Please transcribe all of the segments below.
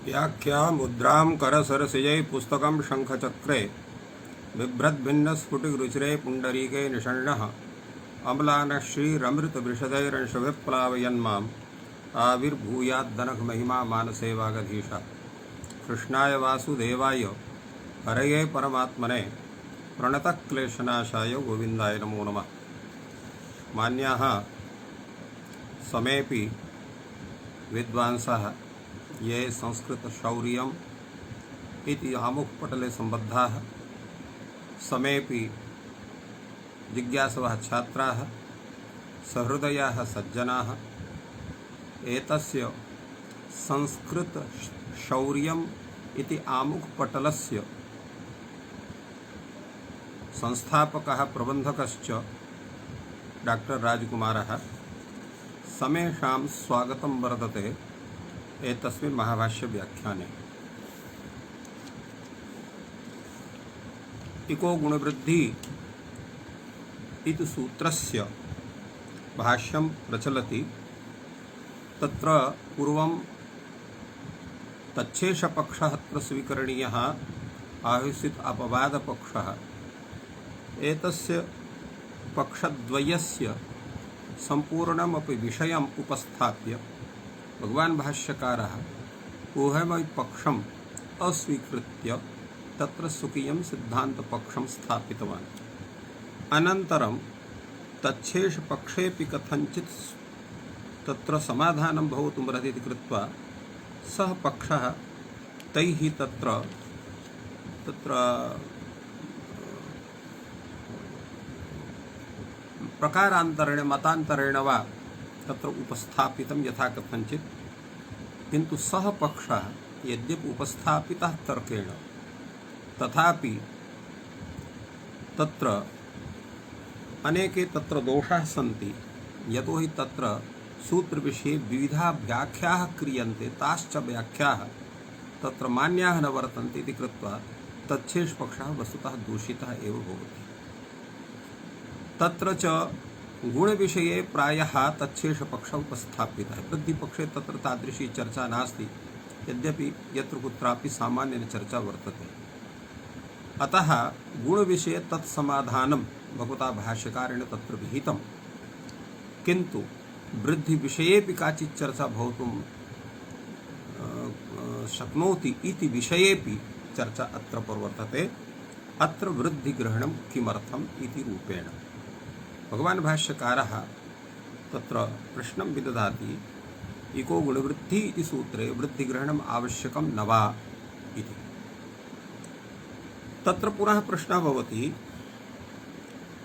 व्याख्या मुद्रां करसरसिजै पुस्तकं शङ्खचक्रे बिभ्रद्भिन्नस्फुटिरुचिरे पुण्डरीके निषण्णः अम्लानः श्रीरमृतविशदैरंशभिः प्लावयन्माम् आविर्भूयाद्दनकमहिमा मानसे वागधीशः। कृष्णाय वासुदेवाय हरये परमात्मने प्रणतक्लेशनाशाय गोविन्दाय नमो नमः। मान्याः समेऽपि विद्वांसः ये संस्कृतशौर्यम् इति आमुखपटले सम्बद्धाः, समेऽपि जिज्ञासवः छात्राः, सहृदयाः सज्जनाः एतस्य संस्कृतशौर्यम् इति आमुखपटलस्य संस्थापकः प्रबन्धकश्च डॉक्टर राजकुमारः समेषां स्वागतं वर्तते एतस्मिन् महाभाष्य व्याख्याने। इको गुणवृद्धि इति सूत्रस्य भाष्यं प्रचलति। तत्र पूर्वं तच्छेषपक्षः अत्र स्वीकरणीयः आहुषित अपवादपक्षः। एतस्य पक्षद्वयस्य सम्पूर्णमपि विषयम् उपस्थाप्य भगवान् भाष्यकारः उभयमपि पक्षम् अस्वीकृत्य तत्र स्वकीयं सिद्धान्तपक्षं स्थापितवान्। अनन्तरं तच्छेषपक्षेऽपि कथञ्चित् तत्र समाधानं भवितुमर्हति इति कृत्वा सः पक्षः तैः तत्र प्रकारान्तरेण मतान्तरेण वा तत्र उपस्थापितं यथा कथञ्चित्, किन्तु सः पक्षः यद्यपि उपस्थापितः तर्केण तथापि तत्र अनेके तत्र दोषाः सन्ति। यतोहि तत्र सूत्रविषये विविधाः व्याख्याः क्रियन्ते, ताश्च व्याख्याः तत्र मान्याः न वर्तन्ते इति कृत्वा तच्छेषपक्षः वस्तुतः दूषितः एव भवति। तत्र च गुणविषये प्रायः तच्छेषपक्षः उपस्थापितः। वृद्धिपक्षे तत्र तादृशी चर्चा नास्ति, यद्यपि यत्र कुत्रापि सामान्येन चर्चा वर्तते। अतः गुणविषये तत्समाधानं भगवता भाष्यकारेण तत्र विहितं, किन्तु वृद्धिविषयेऽपि काचित् चर्चा भवितुं शक्नोति इति विषयेऽपि चर्चा अत्र प्रवर्तते। अत्र वृद्धिग्रहणं किमर्थम् इति रूपेण भगवान् भाष्यकारः तत्र प्रश्नं विदधाति। इको गुणवृद्धि इति सूत्रे वृद्धिग्रहणम् आवश्यकं न वा इति। तत्र पुनः प्रश्नः भवति,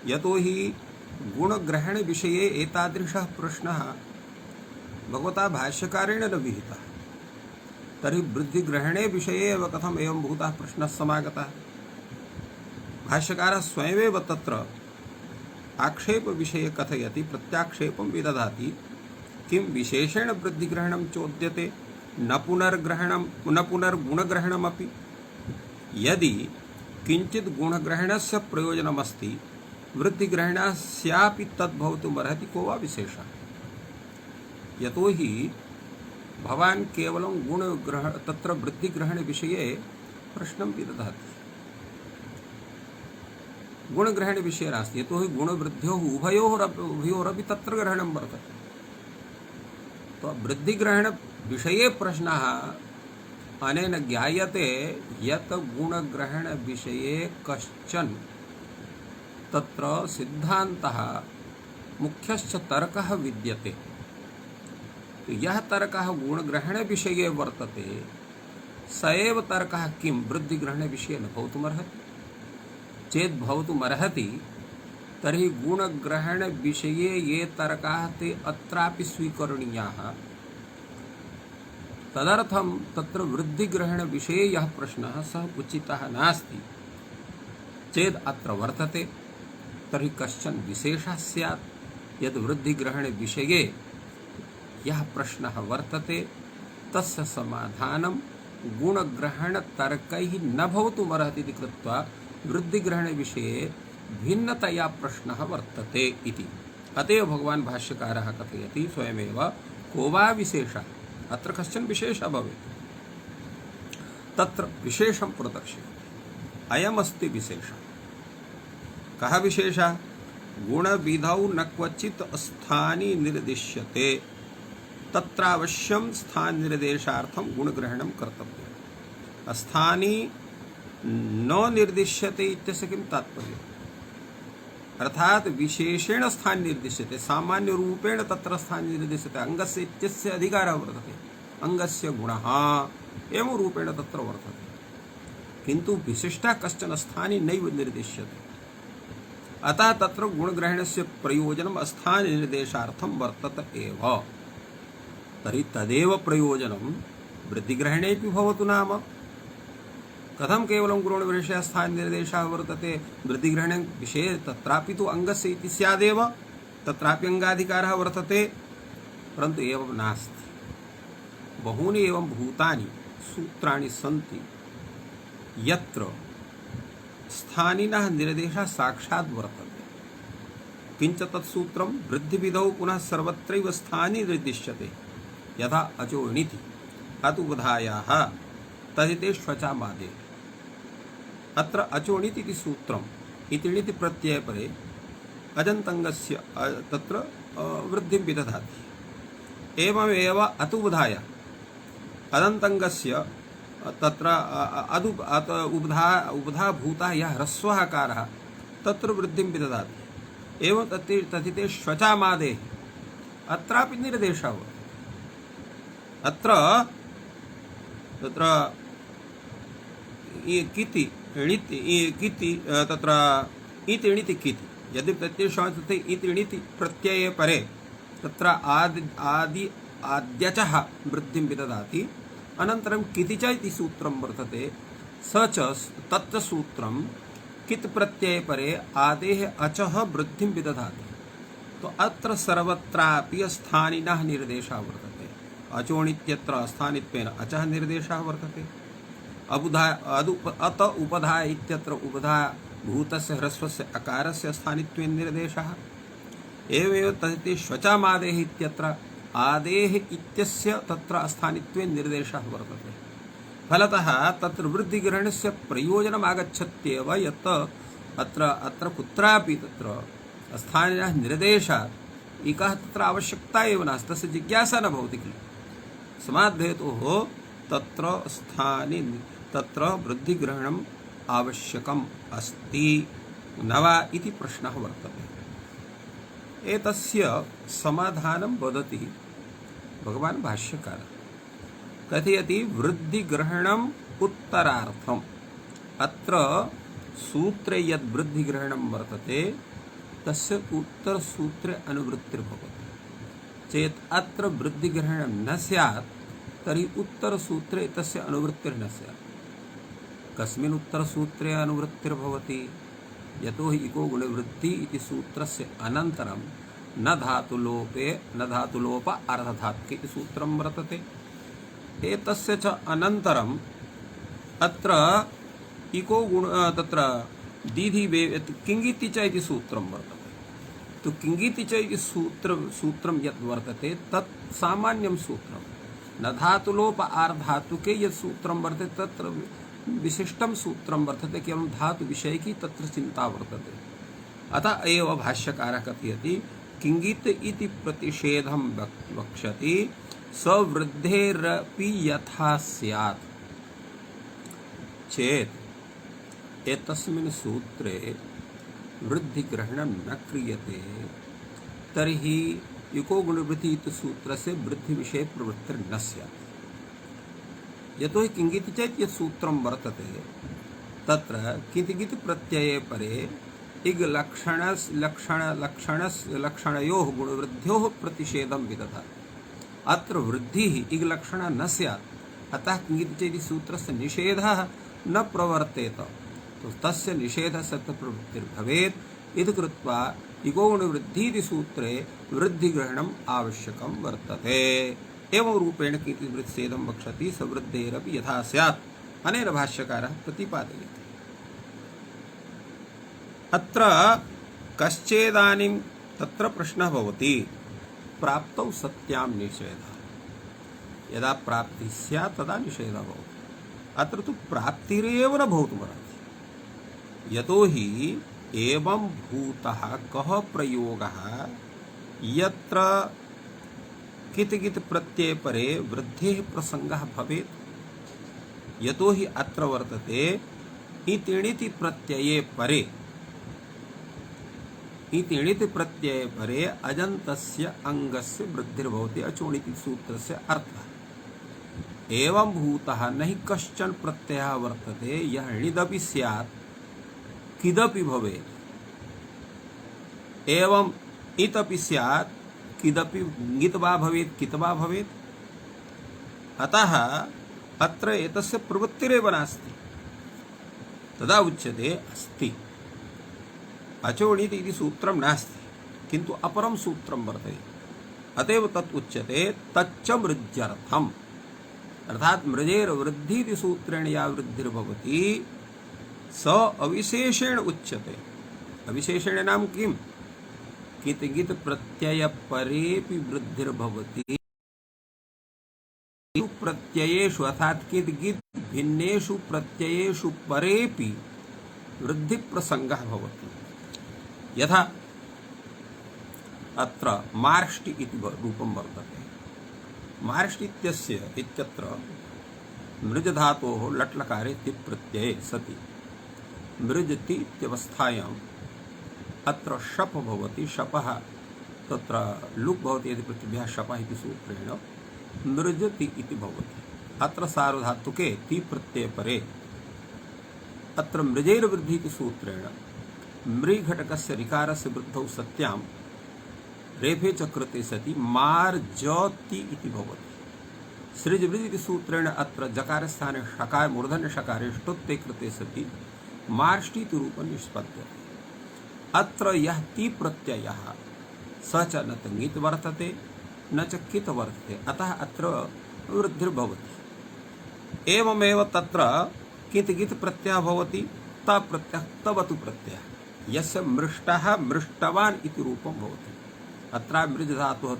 यतोहि गुणग्रहणविषये एतादृशः प्रश्नः भगवता भाष्यकारेण न विहितः, तर्हि वृद्धिग्रहणे विषये एव कथम् एवं भूतः प्रश्नः समागतः। भाष्यकारः स्वयमेव तत्र आक्षेप विषये कथयति, प्रत्याक्षेपं विदधाति। किं विशेषेण वृद्धिग्रहणं चोद्यते, न पुनर्गुणग्रहणमपि। यदि किञ्चित् गुणग्रहणस्य प्रयोजनमस्ति, वृद्धिग्रहणस्यापि तद्भवितुमर्हति, को वा विशेषः। यतोहि भवान् केवलं तत्र वृद्धिग्रहणविषये प्रश्नं विदधाति, गुणग्रहणविषये नास्ति। यतोहि गुणवृद्ध्योः उभयोरपि तत्र ग्रहणं वर्तते। तो वृद्धिग्रहणविषये प्रश्नः अनेन ज्ञायते यत् गुणग्रहणविषये कश्चन तत्र सिद्धान्तः मुख्यश्च तर्कः विद्यते। तो यः तर्कः गुणग्रहणविषये वर्तते, स एव तर्कः किं वृद्धिग्रहणविषये न भवितुमर्हति। चेत् भवितुमर्हति, तर्हि गुणग्रहणविषये ये तर्काः ते अत्रापि स्वीकरणीयाः। तदर्थं तत्र वृद्धिग्रहणविषये यः प्रश्नः सः उचितः नास्ति। चेत् अत्र वर्तते, तर्हि कश्चन विशेषः स्यात् यद् वृद्धिग्रहणविषये यः प्रश्नः वर्तते तस्य समाधानं गुणग्रहणतर्कैः न भवितुमर्हति इति कृत्वा वृद्धिग्रहणविषये भिन्नतया प्रश्नः वर्तते इति। अतएव भगवान् भाष्यकारः कथयति स्वयमेव, को वा विशेषः, अत्र कश्चन विशेषः भवेत्। तत्र विशेषं प्रदर्श्यते। अयमस्ति विशेषः। कः विशेषः? गुणविधौ न क्वचित् स्थानी निर्दिश्यते, तत्रावश्यं स्थान निर्देशार्थं गुणग्रहणं कर्तव्यम्। स्थानी न निर्दिश्यते इत्यस्य किं तात्पर्यम्? अर्थात विशेषेण स्थान निर्दिश्यते, सामान्य रूपेण तत्र स्थान निर्दिश्यते। अंगस्य इत्यस्य अधिकारः वर्तते, अंगस्य गुणः एवं रूपेण तत्र वर्तते, किन्तु विशिष्टः कश्चन स्थानी नैव निर्दिश्यते। अतः तत्र गुणग्रहणस्य प्रयोजनं स्थान निर्देशार्थं वर्तते एव। तर्हि तदेव प्रयोजनं वृद्धिग्रहणेऽपि भवतु। नाम कथं केवलं गुणविशेषः स्थान निर्देशः वर्तते वृद्धिग्रहणे विषये? तत्रापि तु अंगस्य इति स्यादेव, तत्रापि अंगाधिकारः वर्तते, परन्तु एवं नास्ति। बहूनि एवं भूतानि सूत्राणि सन्ति यत्र स्थानिनः निर्देशः साक्षात् वर्तते, किञ्च तत्सूत्रं वृद्धिविधौ पुनः सर्वत्रैव स्थानी निर्दिश्यते, यथा अचोणिति अतुबधायाः तदिते श्वचामादे। अत्र अचोणिति इति सूत्रम् इति प्रत्ययपरे अजन्तङ्गस्य तत्र वृद्धिं विदधाति। एवमेव अतुबधाय अदन्तङ्गस्य तत्र उबधाभूतः यः ह्रस्वकारः तत्र वृद्धिं विदधाति। एवं तथिते श्वचामादेः अत्रापि निर्देशः भवति। अत्र तत्र किति णिति किति तत्र इति णिति किति, यदि प्रत्ययः इति णिति प्रत्यये परे तत्र आद्यचः वृद्धिं विदधाति। अनन्तरं किति च इति सूत्रं वर्तते, स च तच्च सूत्रं कित् प्रत्यये परे आदेः अचः वृद्धिं विदधाति। तो अत्र सर्वत्रापि स्थानिनः निर्देशः वर्तते। अचोणित्यत्र स्थानित्वेन अचः निर्देशः वर्तते। अत उपधा इत्यत्र उपधा भूतस्य ह्रस्वस्य अकारस्य स्थानित्वेन निर्देशः। एवमेव तदिति श्वचामादेः इत्यत्र आदेः इत्यस्य तत्र स्थानित्वेन निर्देशः वर्तते। फलतः तत्र वृद्धिग्रहणस्य प्रयोजनम् आगच्छत्येव, यत् अत्र कुत्रापि तत्र स्थानिनः निर्देशात् एकः तत्र आवश्यकता एव नास्ति, तस्य जिज्ञासा न भवति खलु। समाद्धेतोः तत्र वृद्धिग्रहणम् आवश्यकम् अस्ति न वा इति प्रश्नः वर्तते। एतस्य समाधानं वदति भगवान् भाष्यकारः। कथयति वृद्धिग्रहणम् उत्तरार्थम्। अत्र सूत्रे यद् वृद्धिग्रहणं वर्तते तस्य उत्तरसूत्रे अनुवृत्तिर्भवति चेत् अत्र वृद्धिग्रहणं न स्यात्, तर्हि उत्तरसूत्रे तस्य अनुवृत्तिर्न स्यात्। कस्मिन् उत्तरसूत्रे अनुवृत्तिर्भवति? यतोहि इको गुणवृत्ति इति सूत्रस्य अनन्तरं न धातुलोप अर्धधातुके इति सूत्रं वर्तते। एतस्य च अनन्तरम् अत्र इको गुण तत्र दीधि किङ्गिति च इति सूत्रं वर्तते। तो किङ्गिति च इति सूत्रं यत् वर्तते तत् सामान्यं सूत्रं। न धातुलोप आर्धातुके यत् सूत्रं वर्तते तत्र विशिष्टं सूत्रं वर्तते, केवलं धातुविषयिकी तत्र चिन्ता वर्तते। अतः एव भाष्यकारः कथयति किङ्गित इति प्रतिषेधं वक्ष्यति सवृद्धेरपि यथा स्यात् चेत् एतस्मिन् सूत्रे वृद्धिग्रहणं न क्रियते, तर्हि इको गुणवृत्ति इति सूत्रस्य वृद्धिविषये प्रवृत्तिर्न स्यात्। यतोहि किङ्गिति चेत् यत् सूत्रं वर्तते तत्र कितिगिति प्रत्यये परे इग् लक्षणयोः गुणवृद्ध्योः प्रतिषेधं विदधाति। अत्र वृद्धिः इग् लक्षणा न स्यात्, अतः किङ्गिति चेत् सूत्रस्य निषेधः न प्रवर्तेत, तो तस्य निषेधस्य प्रवृत्तिर्भवेत् इति कृत्वा इको गुणवृद्धिः सूत्रे वृद्धिग्रहणम् आवश्यकं वर्तते। एवं रूपेण किञ्चित् वृत्तिच्छेदं वक्षति सवृद्धेरपि यथा स्यात्। अनेन भाष्यकारः प्रतिपादयति। अत्र कश्चेदानीं तत्र प्रश्नः भवति प्राप्तौ सत्यां निषेधः। यदा प्राप्तिः स्यात् तदा निषेधः भवति। अत्र तु प्राप्तिरेव न भवितुमर्हति। यतो हि एवं भूतः कः प्रयोगः यत्र कित प्रत्यय परे वृद्धेः प्रसंगः भवेत्। यतो हि अत्र वर्तते इतिणिति प्रत्यये परे, इतिणिति प्रत्यये परे अजन्तस्य अंगस्य वृद्धिर्भवति अचोणिति सूत्रस्य अर्थः। एवं भूतः न हि कश्चन प्रत्ययः वर्तते यः णिदपि स्यात् किदपि भवेत्, एवं इतपि स्यात् किदपि ङित् वा भवेत् कित् वा भवेत्। अतः अत्र एतस्य प्रवृत्तिरेव नास्ति, तदा उच्यते अस्ति। अचोणिति इति सूत्रं नास्ति, किन्तु अपरं सूत्रं वर्तते, अतएव तत् उच्यते तच्च मृज्यर्थम्। अर्थात मृजेर वृद्धि इति सूत्रेण या वृद्धिर्भवति स अविशेषेण उच्यते। अविशेषेण नाम किम्? कित् गित् प्रत्यय परेपि वृद्धिर्भवति। प्रत्ययेषु अर्थात कित् गित् भिन्नेषु प्रत्ययेषु परेपि वृद्धि प्रसंगः भवति। यथा अत्र मार्ष्टि इति रूपं वर्तते। मार्ष्टि इत्यत्र मृज धातोः लट्लकारे तिप् प्रत्यये सति मृजति इत्यवस्थायाम् अत्र शप भवति। शपः तत्र लुक् भवति यदि पृथिव्याः शपः इति सूत्रेण मृजति इति भवति। अत्र सार्वधातुके ति प्रत्यये परे अत्र मृजैर्वृद्धि इति सूत्रेण मृ घटकस्य ऋकारस्य वृद्धौ सत्यां रेफे च कृते सति मार्जति इति भवति। सृज वृद्धि इति सूत्रेण अत्र जकारस्थाने षकार मूर्धन्य षकारे ष्टुत्ते कृते सति मार्ष्टि इति रूपं निष्पद्यते। अत्र यः ति प्रत्ययः स च न च ङित् वर्तते न च कित् वर्तते, अतः अत्र वृद्धिर्भवति। एवमेव तत्र कित् गित् प्रत्ययः भवति त प्रत्ययः तवतु प्रत्ययः यस्य मृष्टः मृष्टवान् इति रूपं भवति। अत्र मृज धातुः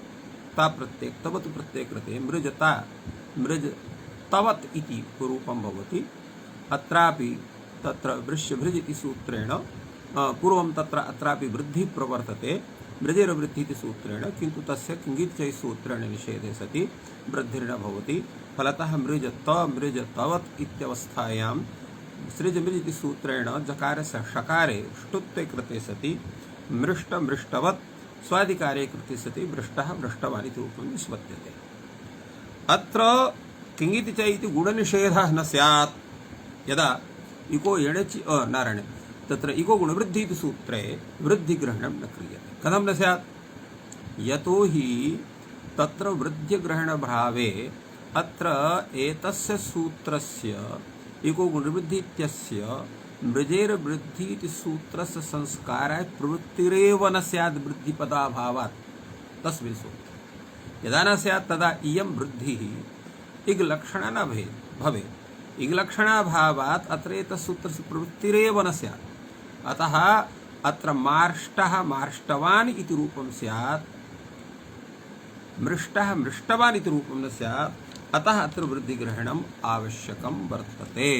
ता प्रत्यय तवतु प्रत्यय कृते मृजता मृज तवत् इति रूपं भवति। अत्रापि तत्र वृष्यभृज इति सूत्रेण पूर्वं तत्र अत्रापि वृद्धिः प्रवर्तते मृजेर्वृद्धिः इति सूत्रेण, किन्तु तस्य किङ्गित् च सूत्रेण निषेधे सति वृद्धिर्न भवति। फलतः मृज तवत् इत्यवस्थायां सृज मृज इति सूत्रेण जकारस्य षकारे ष्टुत्ते कृते सति मृष्ट मृष्टवत् स्वादिकारे कृते सति मृष्टः मृष्टवान् इति रूपं निष्पद्यते। अत्र किङ्गिति च इति गुणनिषेधः न स्यात् यदा इको एणचि नारायणे तत्र इको गुणवृद्धि इति सूत्रे वृद्धिग्रहणं न क्रियते। कथं न स्यात्? यतो हि तत्र वृद्धिग्रहणभावे अत्र एतस्य सूत्रस्य इको गुणवृद्धि इत्यस्य मृजेर्वृद्धि इति सूत्रस्य संस्काराय प्रवृत्तिरेव न स्यात् वृद्धिपदाभावात्। तस्मिन् सूत्रे यदा न स्यात् तदा इयं वृद्धिः इग्लक्षणा न भवेत्। इग्लक्षणाभावात् अत्र एतत्सूत्रस्य प्रवृत्तिरेव न स्यात्। अतः अत्र मार्ष्टः मार्ष्टवान् इति रूपं स्यात्, मृष्टः मृष्टवान् इति रूपं न स्यात्। अतः अत्र वृद्धिग्रहणम् आवश्यकं वर्तते।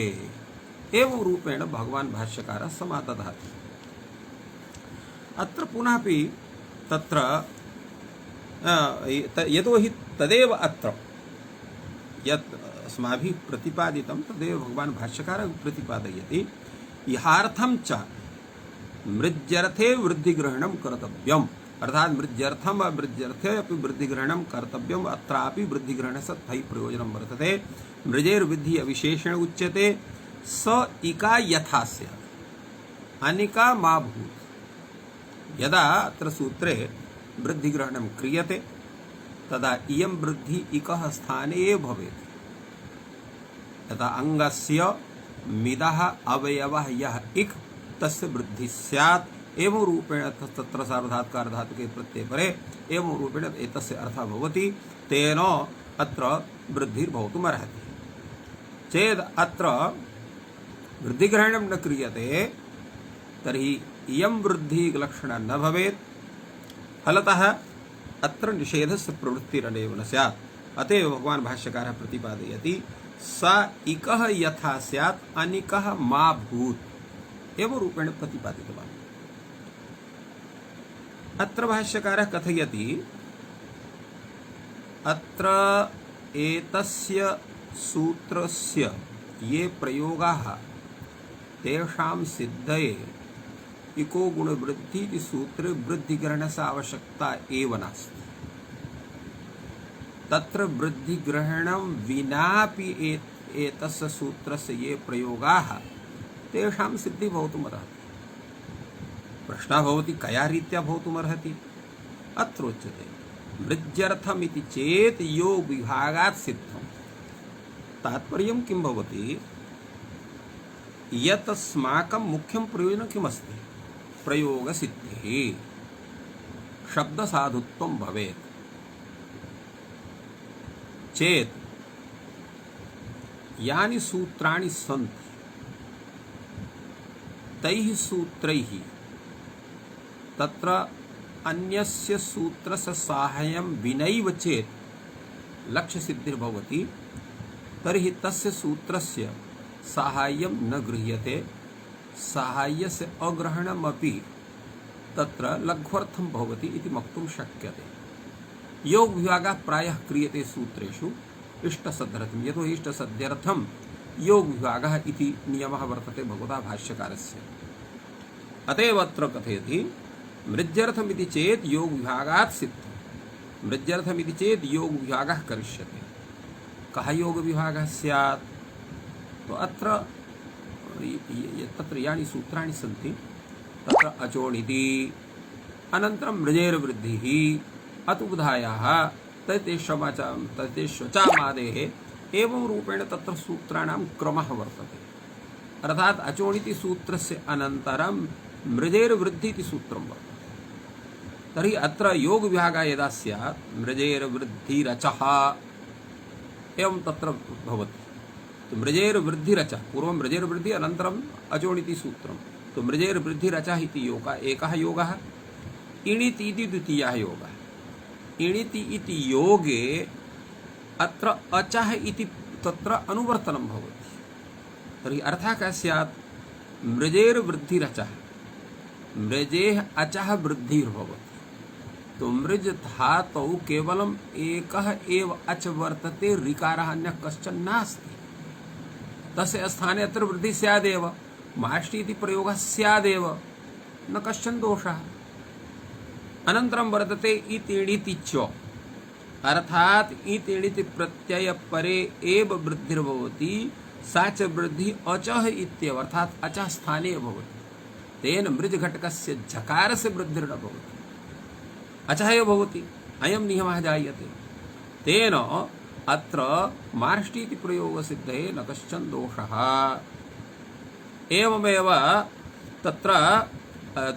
एवं रूपेण भगवान् भाष्यकारः समादधाति। अत्र पुनःपि तत्र यतो हि तदेव अत्र यत् अस्माभिः प्रतिपादितं तदेव भगवान् भाष्यकारः प्रतिपादयति। इहार्थं च मृज्यर्थे वृद्धिग्रहणं कर्तव्यम्। अर्थात मृज्यर्थम मृज्यर्थे अपि वृद्धिग्रहणं कर्तव्यम्। अत्रापि वृद्धिग्रहणस्य तथैव प्रयोजनं वर्तते। मृजेर्वृद्धिः अविशेषेण उच्यते। स इका यथा स्यात् अनिका मा भूत्। यदा अत्र सूत्रे वृद्धिग्रहणं क्रियते तदा इयं वृद्धि इकः स्थाने एव भवेत्। यथा अंगस्य मिदः अवयवः यः इक् तस्य वृद्धि स्यात्। एवं रूपेण तत्र सार्वधातुके प्रत्यये परे एवं रूपेण एतस्य अर्थः भवति। तेन अत्र वृद्धिर्भवितुमर्हति। चेद् अत्र वृद्धिग्रहणं न क्रियते तर्हि इयं वृद्धिः लक्षणा न भवेत्। फलतः अत्र निषेधस्य प्रवृत्तिरनेव न स्यात्। अतएव भगवान् भाष्यकारः प्रतिपादयति सा इकः यथा स्यात् अनिकः मा भूत् एवं रूपेण प्रतिपादितवान्। अत्र भाष्यकारः कथयति अत्र एतस्य सूत्रस्य ये प्रयोगाः तेषां सिद्धये इको गुणवृद्धि इति सूत्रे वृद्धिग्रहणस्य आवश्यकता एव नास्ति। तत्र वृद्धिग्रहणं विनापि एतस्य सूत्रस्य ये प्रयोगाः तेषां सिद्धिः भवितुमर्हति। प्रश्नः भवति कया रीत्या भवितुमर्हति? अत्र उच्यते मृज्यर्थमिति चेत् योग विभागात् सिद्धम्। तात्पर्यं किं भवति? यत् अस्माकं मुख्यं प्रयोजनं किमस्ति? प्रयोगसिद्धिः, शब्दसाधुत्वं भवेत् चेत् यानि सूत्राणि सन्ति तैः सूत्रैः तत्र अन्यस्य सूत्रस्य साहाय्यं विनैव चेत् लक्ष्यसिद्धिर्भवति, तर्हि तस्य सूत्रस्य साहाय्यं न गृह्यते। साहाय्यस्य अग्रहणमपि तत्र लघ्वर्थं भवति इति वक्तुं शक्यते। योग विभागः प्रायः क्रियते सूत्रेषु इष्टसद्ध्यर्थं, यतो हि इष्टसद्ध्यर्थं योग विभागः इति नियमः वर्तते भगवता भाष्यकारस्य। अतएव अत्र कथयति मृज्यर्थमिति चेत् योग विभागात् सिद्धम्। मृज्यर्थमिति चेत् योग विभागः करिष्यते। कः योग विभागः स्यात्? तो अत्र तत्र यानि सूत्राणि सन्ति तत्र अचोणिति, अनन्तरं मृजेर्वृद्धिः, अतुबधायाः, तते श्वचामादेः एवं रूपेण तत्र सूत्राणां क्रमः वर्तते। अर्थात् अचोणिति सूत्रस्य अनन्तरं मृजेर्वृद्धि इति सूत्रं वर्तते। तर्हि अत्र योग विभागः यदा स्यात् मृजेर्वृद्धिरचः एवं तत्र भवति। तो मृजेर्वृद्धिरचः, पूर्वं मृजेर्वृद्धि अनन्तरम् अचोणिति सूत्रं। तो मृजेर्वृद्धिरचः इति योगः एकः योगः। इणिति इति द्वितीयः योगः। इणिति इति योगे अत्र अचः इति तत्र अनुवर्तनं भवति। तर्हि अर्थः कः स्यात्? मृजेर्वृद्धिरचः, मृजेः अचः वृद्धिर्भवति। तो मृज धातौ केवलम् एकः एव अच वर्तते, ऋकारः अन्यः कश्चन नास्ति। तस्य स्थाने अत्र वृद्धिः स्यादेव, माष्टि इति प्रयोगः स्यादेव, न कश्चन दोषः। अनन्तरं वर्तते इतिणिति च, अर्थात् इतिणिति प्रत्यय परे एव वृद्धिर्भवति, सा च वृद्धि अचः इत्येव, अर्थात् अचः स्थाने भवति। तेन मृज घटकस्य झकारस्य वृद्धिर्न भवति, अचः एव भवति। अयं नियमः जायते। तेन अत्र मार्ष्टि इति प्रयोगसिद्धये न कश्चन दोषः। एवमेव तत्र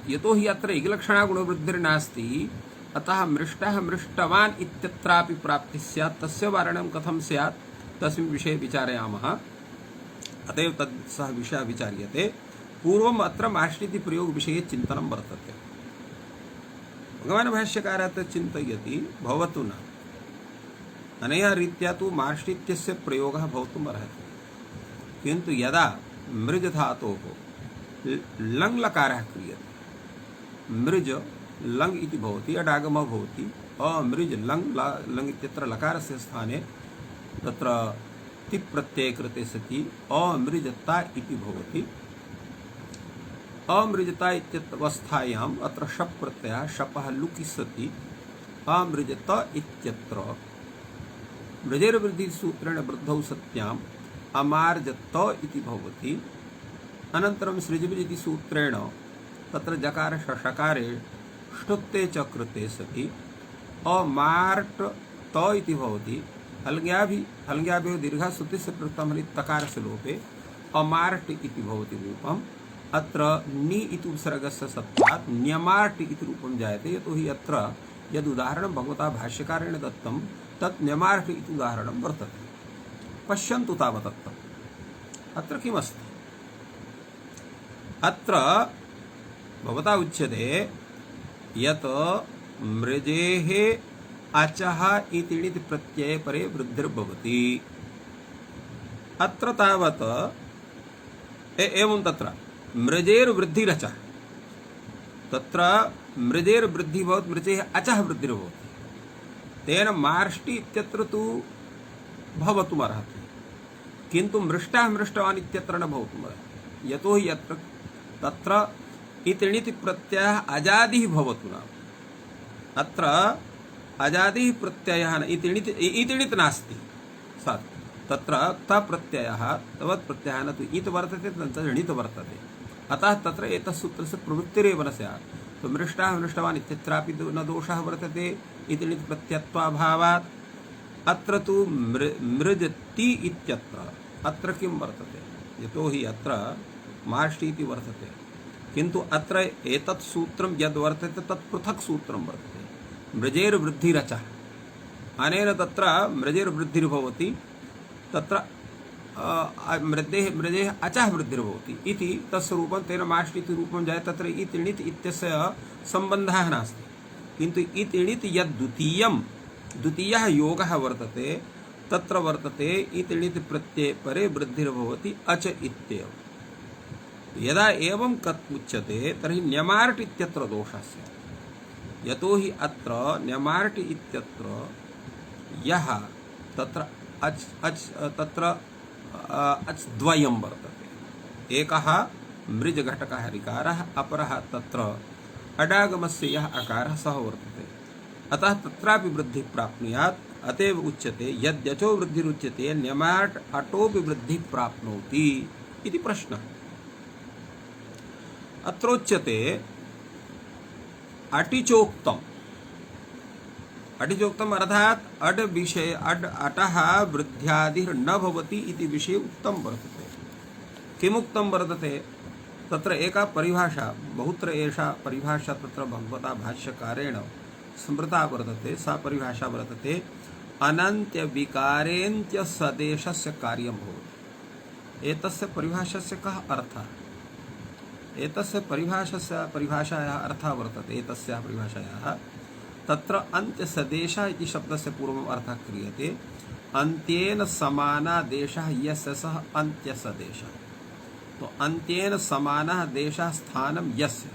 यतो हि अत्र इगलक्षणा गुणवृद्धिर्नास्ति, अतः मृष्टः मृष्टवान् इत्यत्रापि प्राप्तिः स्यात्। तस्य वारणं कथं स्यात् तस्मिन् विषये विचारयामः। अतएव तद् सः विषयः विचार्यते। पूर्वम् अत्र मार्ष्टि इति प्रयोगविषये चिन्तनं वर्तते। भगवान् भाष्यकारः अत्र चिन्तयति भवतु न, अनया रीत्या तु मार्ष्टि इत्यस्य प्रयोगः भवितुम् अर्हति। किन्तु यदा मृज धातोः लङ् लकारः क्रियते, मृज लङ् इति भवति, अडागमः भवति, अमृज लङ् लङ् इत्यत्र लकारस्य स्थाने तत्र तिप् प्रत्यये कृते सति अमृजता इति भवति। अमृजता इत्यवस्थायाम् अत्र शप् प्रत्ययः शपः लुकि सति अमृजत इत्यत्र मृजेर्वृद्धिसूत्रेण वृद्धौ सत्याम् अमार्जत इति भवति। अनन्तरं सृजविज इति सूत्रेण तत्र जकार शकारे ष्टुत्ते च कृते सति अमार्ट त इति भवति। हल्ङ्याभ्यो दीर्घा सुतिस्य प्रथमनि तकारस्य लोपे अमार्ट इति भवति रूपम्। अत्र नि इति उपसर्गस्य सत्त्वात् न्यमार्ट इति रूपं जायते, यतो हि अत्र यद् उदाहरणं भगवता भाष्यकारेण दत्तं तत् न्यमार्ट इति उदाहरणं वर्तते। पश्यन्तु तावत् अत्र किमस्ति। अत्र भवता उच्यते यत् मृजेः अचः इति प्रत्यये परे वृद्धिर्भवति। अत्र तावत् एवं तत्र मृजेर्वृद्धिरच तत्र मृजेर्वृद्धिः भवति मृजेः अचः वृद्धिर्भवति तेन मार्ष्टि इत्यत्र तु भवितुमर्हति किन्तु मृष्टः मृष्टवान् इत्यत्र न भवितुमर्हति यतोहि यत्र तत्र इतिणिति प्रत्ययः अजादिः भवतु नाम अत्र अजादिः प्रत्ययः न इतिणित् नास्ति सत् तत्र त प्रत्ययः तवत् प्रत्ययः न तु इत् वर्तते तत्र णित् वर्तते अतः तत्र एतत् सूत्रस्य प्रवृत्तिरेव न स्यात् तो मृष्टः मृष्टवान् इत्यत्रापि न दोषः वर्तते इतिणित् प्रत्ययत्वाभावात् अत्र तु मृजति इत्यत्र अत्र किं वर्तते यतोहि अत्र मार्ष्टि इति वर्तते किन्तु अत्र एतत् सूत्रं यद् वर्तते तत् पृथक् सूत्रं वर्तते मृजेर्वृद्धिरच अनेन तत्र मृजेर्वृद्धिर्भवति तत्र मृजेः अचः वृद्धिर्भवति इति तस्य रूपं तेन मार्ष्टि इति रूपं जायते तत्र इतिणित् इत्यस्य सम्बन्धः नास्ति किन्तु इतिणित् यद् द्वितीयः योगः वर्तते तत्र वर्तते इतिणित् प्रत्यये परे वृद्धिर्भवति अच इत्येव यदा एवं उच्यते तर्हि न्यमार्ट् इत्यत्र दोषः स्यात् यतोहि अत्र न्यमार्ट् इत्यत्र यः तत्र तत्र अच् द्वयं वर्तते एकः मृजघटकः ऋकारः अपरः तत्र अडागमस्य यः अकारः सः वर्तते अतः तत्रापि वृद्धिः प्राप्नुयात् अतएव उच्यते यद्यचो वृद्धिरुच्यते न्यमार्ट् अटोपि वृद्धिः प्राप्नोति इति प्रश्नः अत्रोच्यते अटिचोक्तम् अटिचोक्तम् अर्थात् अड् विषय अटः वृद्ध्यादिर्न भवति इति विषये उक्तं वर्तते किमुक्तं वर्तते तत्र एका परिभाषा बहुत्र एषा परिभाषा तत्र भगवता भाष्यकारेण स्मृता वर्तते सा परिभाषा वर्तते अनन्त्य विकारेन्त्य सदेशस्य कार्यं भवति एतस्य परिभाषस्य कः अर्थः एतस्य परिभाषायाः अर्थः वर्तते एतस्याः परिभाषायाः तत्र अन्त्यसदेशः इति शब्दस्य पूर्वम् अर्थः क्रियते अन्त्येन समानः देशः यस्य सः अन्त्यसदेशः तो अन्त्येन समानः देशः स्थानं यस्य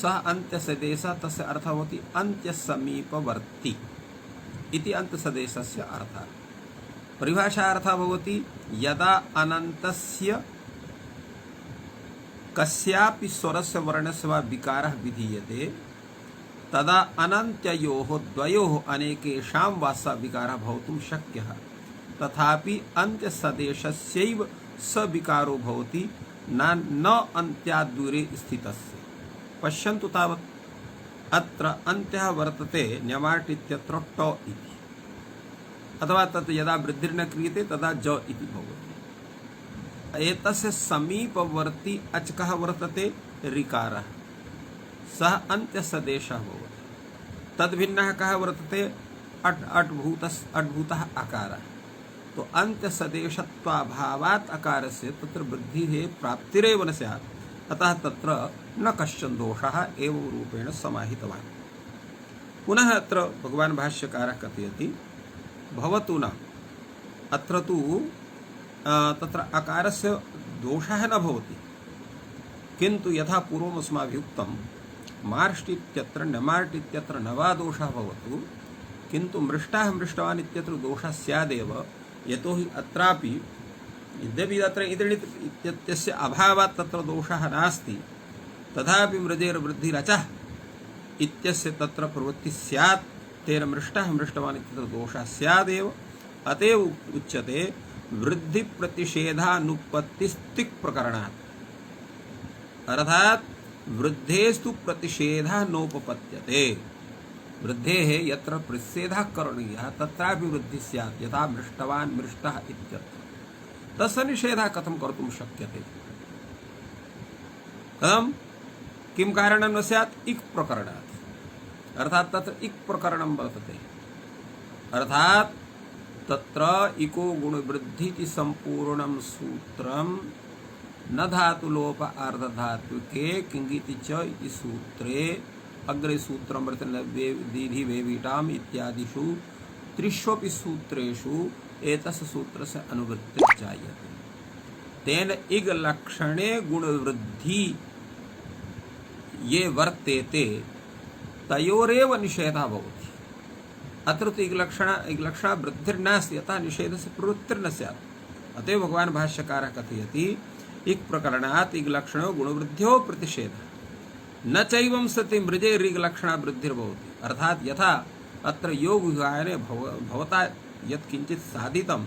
सः अन्त्यसदेशः तस्य अर्थः भवति अन्त्यसमीपवर्ती इति अन्त्यसदेशस्य अर्थः परिभाषा अर्थः भवति यदा अनन्तस्य कस्यापि स्वरस्य वर्णस्य वा विकारः विधीयते तदा अनन्त्ययोः द्वयोः अनेकेषां वा स विकारः भवितुं शक्यः तथापि अन्त्यसदेशस्यैव स विकारो भवति न अन्त्यात् दूरे स्थितस्य पश्यन्तु तावत् अत्र अन्त्यः वर्तते न्यमार्ट् इत्यत्र ट इति अथवा तत् यदा वृद्धिर्न क्रियते तदा ज इति भवति एतस्य समीपवर्ती अचकः वर्तते ऋकारः सः अन्त्यसदेशः भवति तद्भिन्नः कः वर्तते अट्भूतः अकारः तो अन्त्यसदेशत्वाभावात् अकारस्य तत्र वृद्धिः प्राप्तिरेव न स्यात् अतः तत्र न कश्चन दोषः एवं रूपेण समाहितवान् पुनः अत्र भगवान् भाष्यकारः कथयति भवतु न अत्र तु तत्र अकारस्य दोषः न भवति किन्तु यथा पूर्वम् अस्माभिः उक्तं मार्ष्ट इत्यत्र न्यमार्ट् इत्यत्र न वा दोषः भवतु किन्तु मृष्टः मृष्टवान् इत्यत्र दोषः स्यादेव यतोहि अत्रापि यद्यपि तत्र इदृणित् इत्यस्य अभावात् तत्र दोषः नास्ति तथापि मृजेर्वृद्धिरचः इत्यस्य तत्र प्रवृत्तिः स्यात् तेन मृष्टः मृष्टवान् इत्यत्र दोषः स्यादेव अतएव उच्यते वृद्धिप्रतिषेधानुपत्तिस्तिक् प्रकरणात् अर्थात् वृद्धेस्तु प्रतिषेधः नोपपद्यते वृद्धेः यत्र प्रतिषेधः करणीयः तत्रापि वृद्धिः स्यात् यथा मृष्टवान् मृष्टः इत्यत्र तस्य निषेधः कथं कर्तुं शक्यते कथं किं कारणं न स्यात् इक् प्रकरणात् अर्थात् तत्र इक् प्रकरणं वर्तते अर्थात् तत्र इको गुणवृद्धिति सम्पूर्णं सूत्रं न धातुलोप अर्धधातुके किंगिति च इति सूत्रे अग्रे सूत्रं वर्तते दीधि वेविटाम् इत्यादिषु त्रिष्वपि सूत्रेषु एतस्य सूत्रस्य अनुवृत्तिर्जायते तेन इग लक्षणे गुणवृद्धि ये वर्तेते तयोरेव निषेधः भवति। अत्र तु इगलक्षणा वृद्धिर्नास्ति अतः निषेधस्य प्रवृत्तिर्न स्यात्। अतएव भगवान भाष्यकारः कथयति इक् प्रकरणात् इगलक्षणो गुणवृद्ध्यो प्रतिषेधः न चैवं सति मृजेरिगलक्षणा वृद्धिर्भवति। अर्थात् यथा अत्र योग विहारे भवता यत् किंचित साधितं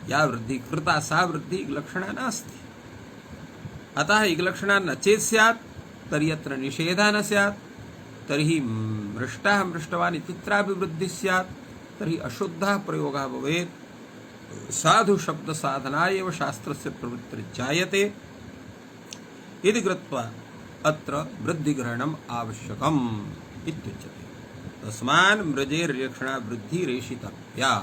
या वृद्धि कृता सा वृद्धि इगलक्षणा नास्ति। अतः इगलक्षणा न चेत् स्यात् तर्हि अत्र निषेधः न स्यात्। तर्हि मृष्टः मृष्टवान् इत्यत्रापि वृद्धिः स्यात्। तर्हि अशुद्धः प्रयोगः भवेत्। साधु शब्द साधनाय एव शास्त्रस्य प्रवृत्तिर्जायते इति कृत्वा अत्र वृद्धिग्रहणम् आवश्यकम् इत्युच्यते। तस्मान् मृजेर्लक्षणा वृद्धिरेषितव्या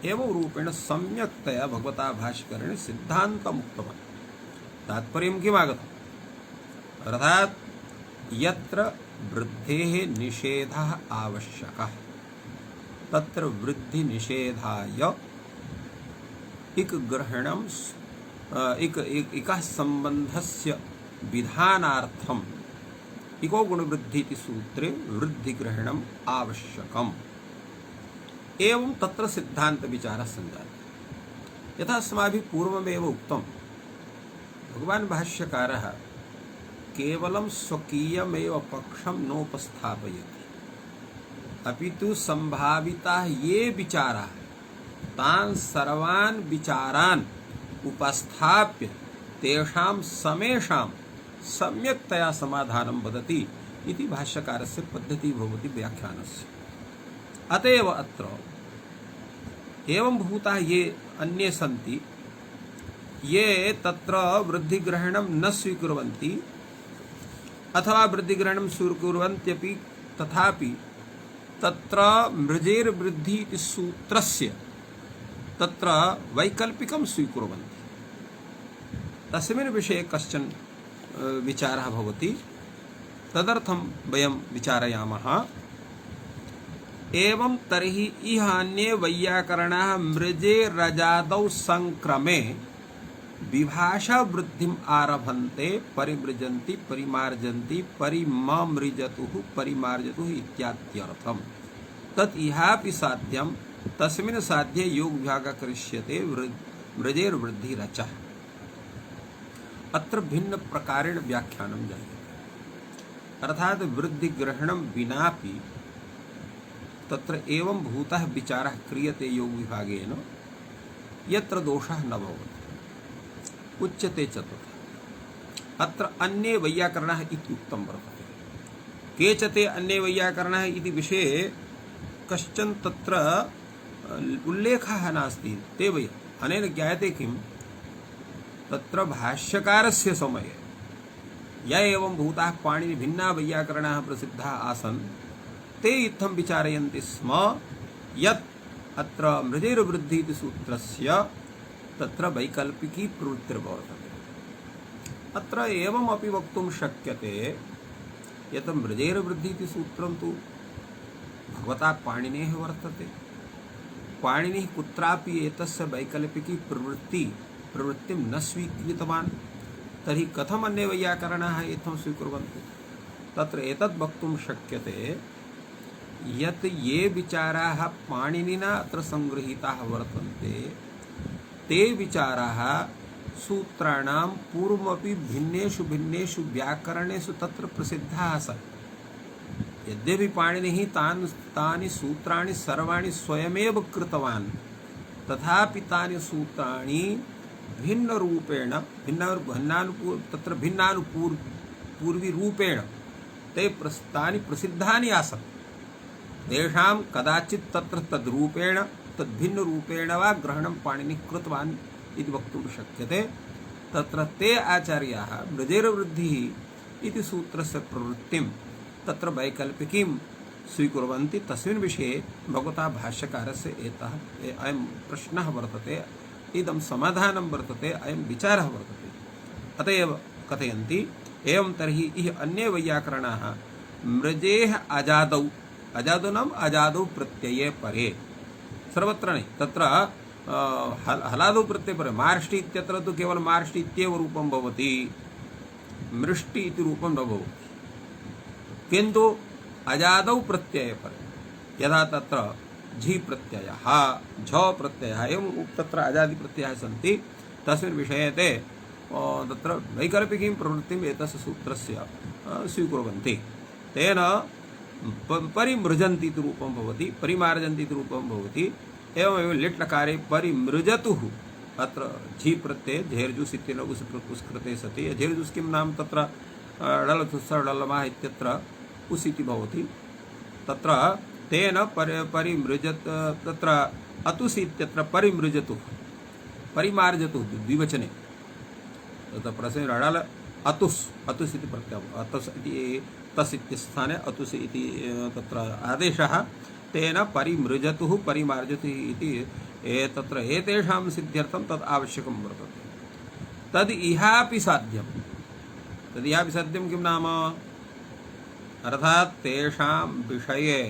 एवं रूपेण सम्यक्तया भगवता भाष्यकरेण सिद्धान्तम् उक्तवान्। तात्पर्यं किमागतम्? अर्थात् यत्र वृद्धेः निषेधः आवश्यकः तत्र वृद्धि निषेधाय इक ग्रहणं इकः सम्बन्धस्य विधानार्थम् इको गुणवृद्धि इति सूत्रे वृद्धिग्रहणम् आवश्यकम्। एवं तत्र सिद्धांत विचारः सञ्जायते। यथा अस्माभिः पूर्वमेव उक्तं भगवान् भाष्यकारः केवलं स्वकीयमेव पक्षं नोपस्थापयति अपितु संभाविताः ये विचाराः तान् सर्वान् विचारान् उपस्थाप्य तेषां समेषां सम्यक्तया समाधानं वदति इति भाष्यकारस्य पद्धतिः भवति व्याख्यानस्य। अतएव अत्र एवं भूताः ये अन्ये सन्ति ये तत्र वृद्धिग्रहणं न स्वीकुर्वन्ति अथवा वृद्धिग्रहणं स्वीकुर्वन्त्यपि तथापि तत्र मृजेर्वृद्धि इति सूत्रस्य तत्र वैकल्पिकं स्वीकुर्वन्ति। तस्मिन् विषये कश्चन विचारः भवति। तदर्थं वयं विचारयामः। एवं तर्हि इह अन्ये वैयाकरणाः मृजे रजादौ संक्रमे विभाषा वृद्धिम् आरभन्ते परिमृजन्ति परिमार्जन्ति परिममृजतुः परिमार्जतुः इत्याद्यर्थम्। तत् इहापि साध्यं तस्मिन् साध्ये योग विभागः करिष्यते मृजेर्वृद्धिरचः। अत्र भिन्न प्रकारेण व्याख्यानं जायते। अर्थात वृद्धिग्रहणं विनापि तत्र एवं भूतः विचारः क्रियते योग विभागेन यत्र दोषः न भवति उच्यते चतुर्थः। अत्र अन्ये वैयाकरणाः इति उक्तं वर्तते। केचते अन्ये वैयाकरणाः इति विषये कश्चन तत्र उल्लेखः नास्ति। ते वै अनेन ज्ञायते किं तत्र भाष्यकारस्य समये य एवं भूताः पाणिनि भिन्ना वैयाकरणाः प्रसिद्धाः आसन् ते इत्थं विचारयन्ति स्म यत् अत्र मृजेर्वृद्धि इति सूत्रस्य तत्र वैकल्पिकी प्रवृत्तिर्वर्तते। अत्र एवमपि वक्तुं शक्यते यत् मृजेर्वृद्धि इति सूत्रं तु भगवता पाणिनेः वर्तते। पाणिनिः कुत्रापि एतस्य वैकल्पिकी प्रवृत्तिं न स्वीकृतवान्। तर्हि कथम् अन्ये वैयाकरणाः एतं स्वीकुर्वन्ति? तत्र एतद् वक्तुं शक्यते यत् ये विचाराः पाणिनिना अत्र संगृहीताः वर्तन्ते ते विचाराः सूत्राणां पूर्वमपि भिन्नेषु भिन्नेषु व्याकरणेषु तत्र प्रसिद्धाः सन्। यद्यपि पाणिनिः तानि सूत्राणि सर्वाणि स्वयमेव कृतवान् तथापि तानि सूत्राणि भिन्नरूपेण तत्र भिन्नानुपूर्विरूपेण तानि प्रसिद्धानि आसन्। तेषां कदाचित् तत्र तद्रूपेण तद्भिन्नरूपेण वा ग्रहणं पाणिनिः कृतवान् इति वक्तुं शक्यते। तत्र ते आचार्याः मृजेर्वृद्धिः इति सूत्रस्य प्रवृत्तिं तत्र वैकल्पिकीं स्वीकुर्वन्ति। तस्मिन् विषये भगवता भाष्यकारस्य अयं प्रश्नः वर्तते, इदं समाधानं वर्तते, अयं विचारः वर्तते। अत एव कथयन्ति एवं तर्हि इह अन्ये वैयाकरणाः मृजेः अजादौ नाम अजादौ प्रत्यये परे सर्वत्र नहीं तत्र हलादौ प्रत्यय परे मार्ष्टि इत्यत्र तु केवल मार्ष्टि इत्येव रूपं भवति, मृष्टि इति रूपं न भवति। किन्तु अजादौ प्रत्यय परे यदा तत्र झि प्रत्ययः झ प्रत्ययः एवं तत्र अजादि प्रत्ययाः सन्ति तस्मिन् विषये ते तत्र वैकल्पिकीं प्रवृत्तिम् एतस्य सूत्रस्य स्वीकुर्वन्ति। तेन परिमृजन्ति इति रूपं भवति, परिमार्जन्ति इति रूपं भवति। एवमेव लिट् लकारे परिमृजतुः अत्र झि प्रत्यये झेर्जुस् इत्येन उस् कृते सति झेर्जुस् किं नाम तत्र डलथुस्स डलमः इत्यत्र उस् इति भवति। तत्र तेन परिमृजत तत्र अतुस् इत्यत्र परिमृजतुः परिमार्जतुः द्विवचने तत्र प्रश्ने रडल अतुस् अतुस् इति प्रत्ययः अतुस् इति तस् इत्यस्थाने अतुस् इति तत्र आदेशः तेन परिमृजतुः परिमार्जतुः इति तत्र एतेषां सिद्ध्यर्थं तद् आवश्यकं वर्तते। तद् इहापि साध्यं किं नाम अर्थात् तेषां विषये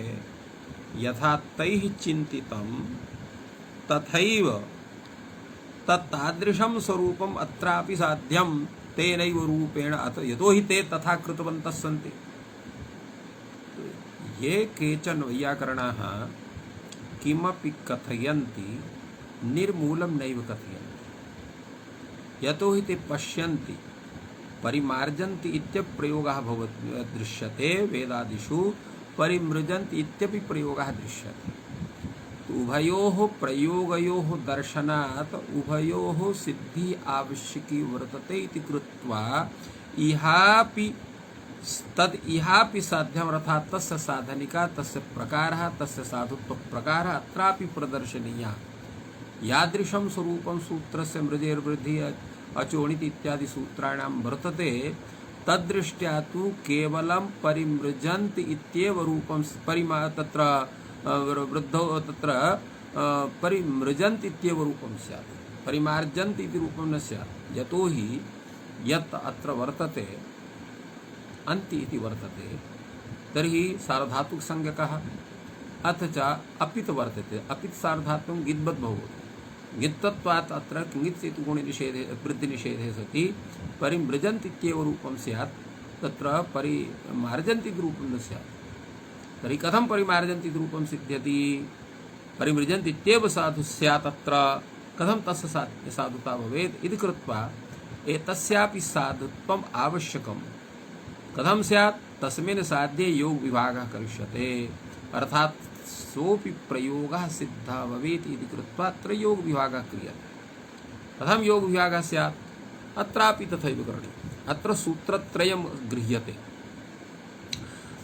यथा तैः चिन्तितं तथैव तत्तादृशं स्वरूपम् अत्रापि साध्यं तेनैव रूपेण अथ यतो हि ते तथा कृतवन्तः सन्ति। ये केचन वैयाकरणाः किमपि कथयन्ति निर्मूलं नैव कथयन्ति, यतो हि ते पश्यन्ति परिमार्जन्ति इत्यप्रयोगः दृश्यते वेदादिषु, परिमृजन्ति इत्यपि प्रयोगः दृश्यते। उभयोः प्रयोगयोः दर्शनात् उभयोः सिद्धि आवश्यकी वर्तते इति कृत्वा इहापि साध्यम् अर्थात् तस्य साधनिका तस्य प्रकारः तस्य साधुत्व प्रकारः अत्रापि प्रदर्शनीयः। यादृशं स्वरूपं सूत्रस्य मृजेर्वृद्धि अचोणिति इत्यादि सूत्राणां वर्तते तद्दृष्ट्या तु केवलं परिमृजन्ति इत्येव रूपं तत्र वृद्धौ तत्र परिमृजन्ति इत्येव रूपं स्यात्, परिमार्जन्ति इति रूपं न स्यात्। यतो हि यत् अत्र वर्तते अन्ति इति वर्तते तर्हि सार्वधातुकसंज्ञकः अथ च अपित् वर्तते, अपित् सार्वधातुकं गिद्वद् भवति। गित्तत्वात् अत्र किङित् इति गुणनिषेधे वृद्धिनिषेधे सति परिमृजन्ति इत्येव रूपं स्यात्, तत्र परिमार्जन्ति इति रूपं न स्यात्। तर्हि कथं परिमार्जन्ति इति रूपं सिद्ध्यति? परिमृजन्ति इत्येव साधु स्यात्, अत्र कथं तस्य साधुता भवेत् इति कृत्वा एतस्यापि साधुत्वम् आवश्यकं। कथं स्यात्? तस्मिन् साध्ये योग विभागः करिष्यते, अर्थात् सोऽपि प्रयोगः सिद्धः भवेत् इति कृत्वा अत्र योग विभागः क्रियते। कथं योग विभागः स्यात्? अत्रापि तथैव करणीयम्। अत्र सूत्रत्रयं गृह्यते।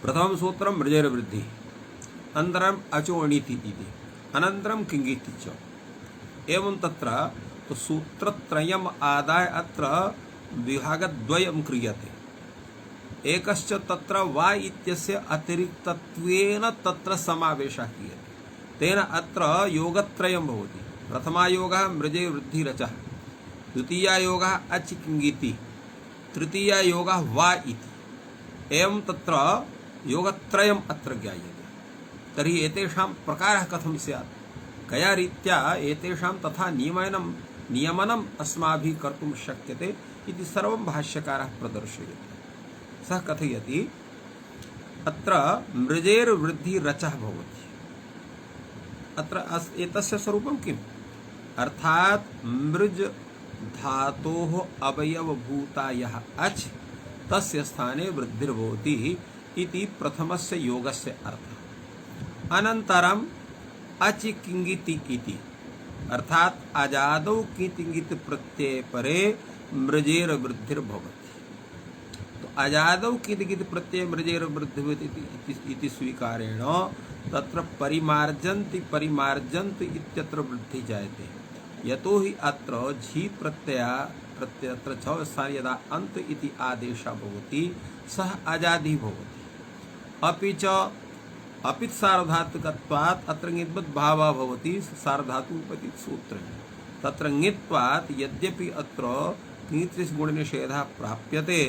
प्रथमं सूत्रं मृजेर्वृद्धिः, अनन्तरम् अचोणिति इति, अनन्तरं किङिति च। एवं तत्र सूत्रत्रयम् आदाय अत्र विभागद्वयं क्रियते। एकश्च तत्र वा इत्यस्य अतिरिक्तत्वेन तत्र समावेशः क्रियते, तेन अत्र योगत्रयं भवति। प्रथमा योगः मृजेर्वृद्धिरचः, द्वितीया योगः अचि किङिति, तृतीया योगः वा इति। एवं तत्र योगत्रयम् अत्र ज्ञायते। तर्हि एतेषां प्रकारः कथं स्यात्, कया रीत्या एतेषां तथा नियमनम् अस्माभिः कर्तुं शक्यते इति सर्वं भाष्यकारः प्रदर्शयति। सः कथयति अत्र मृजेर्वृद्धिरचः भवति। अत्र एतस्य स्वरूपं किम्? अर्थात् मृज धातोः अवयवभूता यः अच् तस्य स्थाने वृद्धिर्भवति इति प्रथमस्य योगस्य अर्थः। अनन्तरम् अचि किङिति इति, अर्थात् अजादौ किङिति प्रत्यये परे मृजेर्वृद्धिर्भवति। तो अजादौ किङिति प्रत्यये मृजेर्वृद्धिर्भवति इति स्वीकारेण तत्र परिमार्जन्ति इत्यत्र वृद्धि जायते। यतो हि अत्र झि प्रत्ययत्र झ स्थाने यदा अन्त इति आदेशः भवति सः अजादिः भवति। अपि च अपित् सार्वधातुकत्वात् अत्र ङिद्वद् भावः भवति सार्वधातुपति सूत्रे। तत्र ङित्वात् यद्यपि अत्र किङित् गुणनिषेधः प्राप्यते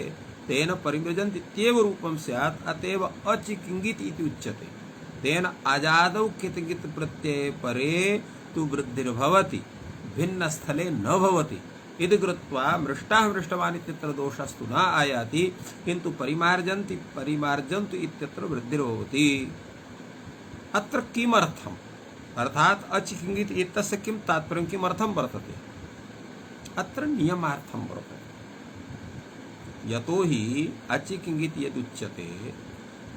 तेन परिमृजन्ति इत्येव रूपं स्यात्, अतएव अचि किङित् इति उच्यते। तेन अजादौ कित कित प्रत्यये परे तु वृद्धिर्भवति भिन्न स्थले न भवति इति कृत्वा मृष्टाः मृष्टवान् इत्यत्र दोषस्तु न आयाति किन्तु परिमार्जन्तु इत्यत्र वृद्धिर्भवति। अत्र किमर्थम् अर्थात् अचिकिङ्गित इत्यस्य किं तात्पर्यं किमर्थं वर्तते अत्र नियमार्थं वर्तते। यतो हि अचिकिङ्गित यदुच्यते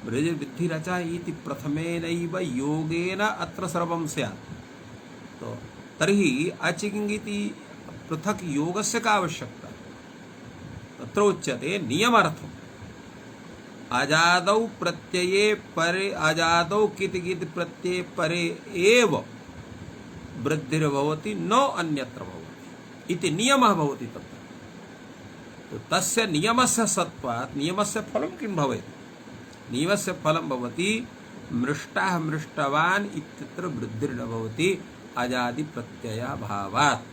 वृद्धिरचा इति प्रथमेनैव योगेन अत्र सर्वं स्यात् तो तर्हि अचिकिङ्गिति पृथक योगस्य का आवश्यकता तत्र उच्यते नियमार्थम् अजादौ प्रत्यये परे अजादौ कित कित प्रत्यये परे एव वृद्धिर्भवति न अन्यत्र भवति इति नियमः भवति तत्र। तो तस्य नियमस्य सत्त्वात् नियमस्य फलं किं भवेत् नियमस्य फलं भवति मृष्टाः मृष्टवान् इत्यत्र वृद्धिर्न भवति अजादि प्रत्ययाभावात्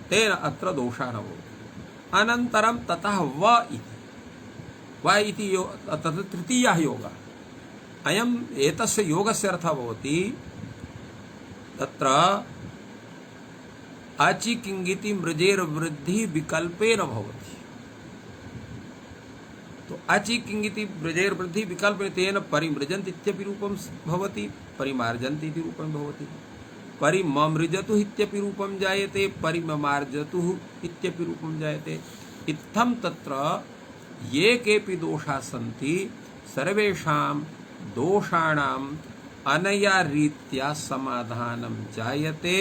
तेन अत्र दोषः न भवति। अनन्तरं ततः व इति तत् तृतीयः योगः अयम् एतस्य योगस्य अर्थः भवति तत्र अचिकिङ्गिति मृजेर्वृद्धि विकल्पेन भवति। तो अचिकिङ्गिति मृजेर्वृद्धि विकल्पेन तेन परिमृजन्ति इत्यपि रूपं भवति परिमार्जन्ति इति रूपं भवति परिममृजतु इत्यपि रूपं जायते परिममार्जतु इत्यपि रूपं जायते। इत्थं तत्र ये केऽपि दोषाः सन्ति सर्वेषां दोषाणाम् अनया रीत्या समाधानं जायते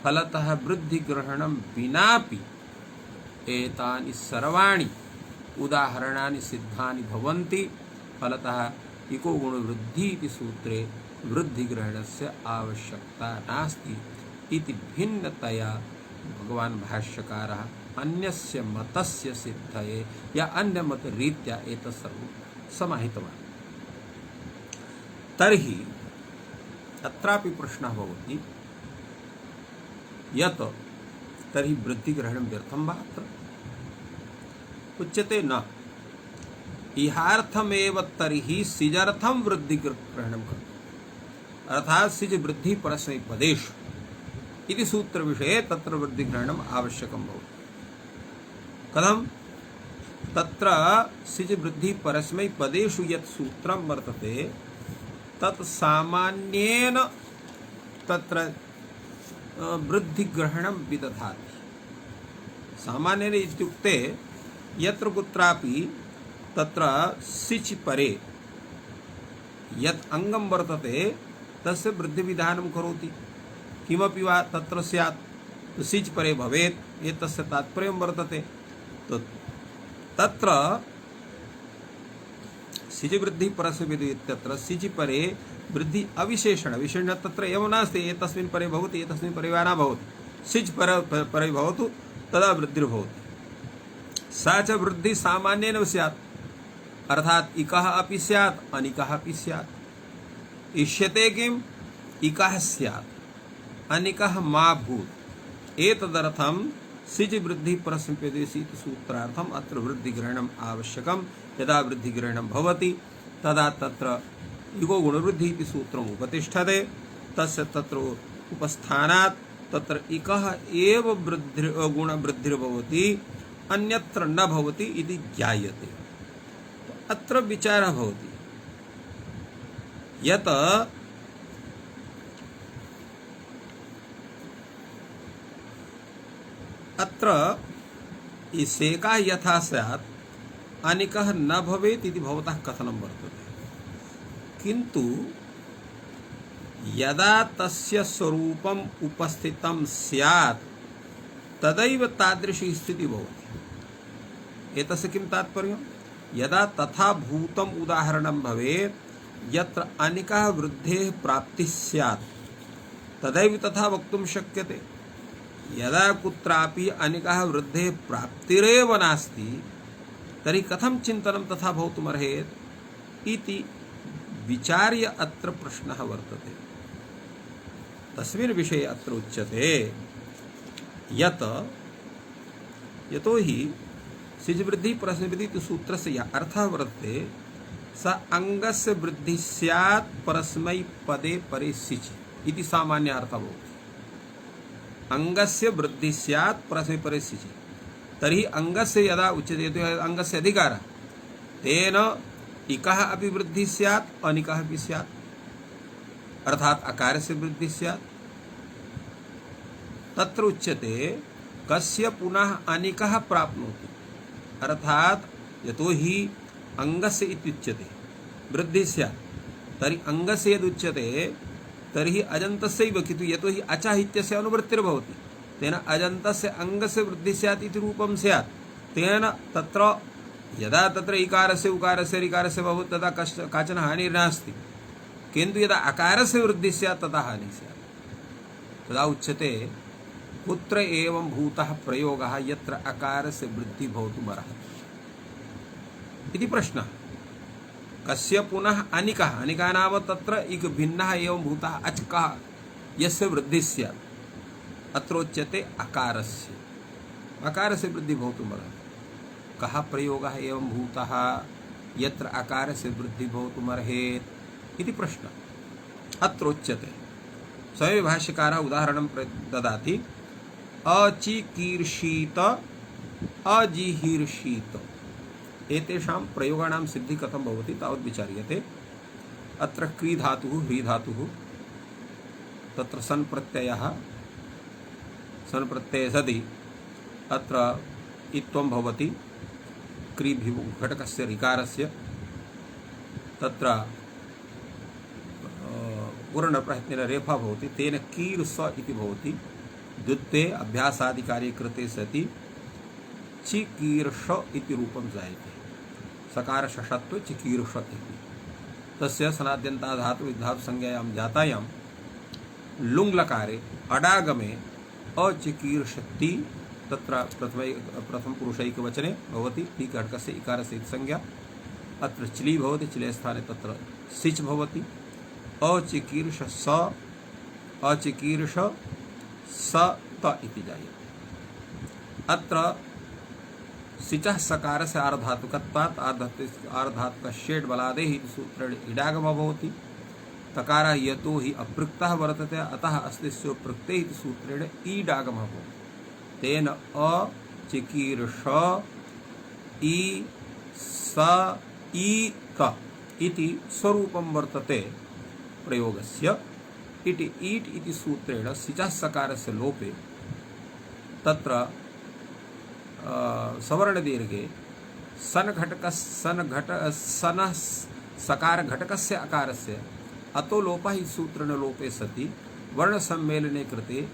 फलतः वृद्धिग्रहणं विनापि एतानि सर्वाणि उदाहरणानि सिद्धानि भवन्ति। फलतः इको गुणवृद्धि इति सूत्रे वृद्धिग्रहणस्य आवश्यकता नास्ति इति भिन्नतया भगवान् भाष्यकारः अन्यस्य मतस्य सिद्धये या अन्य मत रीत्या एतत् सर्वं समाहितवान्। तर्हि अत्रापि प्रश्नः भवति यत् तर्हि वृद्धिग्रहणं व्यर्थं वा अत्र उच्यते न इहार्थमेव तर्हि सिजर्थं वृद्धिग्रहणं कर्तव्यम् अर्थात् सिज वृद्धि परस्मै पदेषु इति सूत्र विषये तत्र वृद्धिग्रहणम् आवश्यकं भवति। कथं तत्र सिज वृद्धि परस्मै पदेषु यत् सूत्रं वर्तते तत् सामान्येन तत्र वृद्धिग्रहणं विदधाति। सामान्येन इत्युक्ते यत्र कुत्रापि तत्र सिच् परे यत् अङ्गं वर्तते तस्य वृद्धिविधानं करोति किमपि वा तत्र स्यात् सिच् परे भवेत् एतस्य तात्पर्यं वर्तते। तो तत्र सिच् वृद्धि परस्य इत्यत्र सिच् परे वृद्धि अविशेषण विशेषण तत्र एवं नास्ति एतस्मिन् परे भवति एतस्मिन् परे वा न भवति सिच् परे भवतु तदा वृद्धिर्भवति। सा च वृद्धि सामान्येन स्यात् अर्थात् इकः अपि स्यात् अनिकः अपि स्यात्। इष्यते किम् इकः स्यात् अनिकः मा भूत् एतदर्थं सिज् वृद्धि परस्मैपदेशि इति सूत्रार्थम् अत्र वृद्धिग्रहणम् आवश्यकं। यदा वृद्धिग्रहणं भवति तदा तत्र इको गुणवृद्धि इति सूत्रम् उपतिष्ठते तस्य तत्र उपस्थानात् तत्र इकः एव गुणवृद्धिर्भवति अन्यत्र न भवति इति ज्ञायते। अत्र विचारः भवति यत् अत्र सेकः यथा स्यात् अनिकः न भवेत् इति भवतः कथनं वर्तते किन्तु यदा तस्य स्वरूपम् उपस्थितं स्यात् तदैव तादृशी स्थितिः भवति। एतस्य किं तात्पर्यं यदा तथा भूतम् उदाहरणं भवेत् यत्र अनिकः वृद्धेः प्राप्तिः स्यात् तदैव तथा वक्तुं शक्यते। यदा कुत्रापि अनिकः वृद्धेः प्राप्तिरेव नास्ति तर्हि कथं चिन्तनं तथा भवितुमर्हेत् इति विचार्य अत्र प्रश्नः वर्तते। तस्मिन् विषये अत्र उच्यते यत् यतो हि सिज् वृद्धि परस्मैपदी इति सूत्रस्य यः अर्थः वर्तते स अंगस्य वृद्धि स्यात् परस्मै पदे परे सिच इति सामान्य अर्थः भवति। अंगस्य वृद्धि स्यात् परस्मै परे सिच तर्हि अंगस्य यदा उच्यते अंगस्य अधिकारः तेन इकः अपि वृद्धि स्यात् अनिकः अपि स्यात् अर्थात अकारस्य वृद्धि स्यात्। तत्र उच्यते कस्य पुनः अनिकः प्राप्नोति अर्थात यतो हि अंगस्य इत्युच्यते वृद्धि स्यात् तर्हि अंगस्य यदुच्यते तर्हि अजन्तस्यैव किन्तु यतो हि अचः इत्यस्य अनुवृत्तिर्भवति तेन अजन्तस्य अंगस्य वृद्धि स्यात् इति रूपं स्यात्। तेन तत्र यदा तत्र इकारस्य उकारस्य ऋकारस्य भवति तदा काचन हानिर्नास्ति किन्तु यदा अकारस्य वृद्धि स्यात् तदा हानिः स्यात्। तदा उच्यते कुत्र एवं भूतः प्रयोगः यत्र अकारस्य वृद्धि भवितुमर्हति इति प्रश्नः। कस्य पुनः अनिकः अनिकः नाम तत्र एक भिन्नः एवं भूतः अचकः यस्य वृद्धि स्यात् अत्र उच्यते अकारस्य वृद्धि भवितुमर्हति। कः प्रयोगः एवं भूतः यत्र अकारस्य वृद्धि भवितुमर्हेत् इति प्रश्नः। अत्र उच्यते स्वयं भाष्यकारः उदाहरणं ददाति अचिकीर्षीत अजिहीर्षीत एतेषां प्रयोगाणां सिद्धिः कथं भवति तावत् विचार्यते। अत्र क्री धातुः ह्री धातुः तत्र सन् प्रत्ययः सन् प्रत्यये सति अत्र इत्वं भवति क्री घटकस्य ऋकारस्य तत्र पूर्णप्रयत्नेन रेफा भवति तेन कीर्ष इति भवति। द्वित्वे अभ्यासादिकार्ये कृते सति चिकीर्ष इति रूपं जायते सकार शषत्वे चिकीर्ष इति तस्य सनाद्यन्ता धातु विधातु संज्ञायां जातायां लुङ् लकारे अडागमे अचिकीर्षति तत्र प्रथम पुरुषैकवचने भवति टी घटकस्य इकारस्य इति संज्ञा अत्र चिली भवति चिले स्थाने तत्र सिच भवति अचिकीर्ष स त इति जायते। अत्र सिचः सकारस्य आर्धातुकत्वात् आर्धातुकश्चेट् बलादेः इति सूत्रेण इडागमः भवति। तकारः यतो हि अपृक्तः वर्तते अतः अस्ति प्रकृते इति सूत्रेण ईडागमः भवति। तेन अचिकीर्ष इ स इ त इति स्वरूपं वर्तते प्रयोगस्य। इति ईट् इति सूत्रेण सिचः सकारस्य लोपे तत्र सवर्णदीर्घे सनः सकार घटकस्य अकारस्य अतो लोपः इति सूत्रेण लोपे सति वर्णसम्मेलने कृते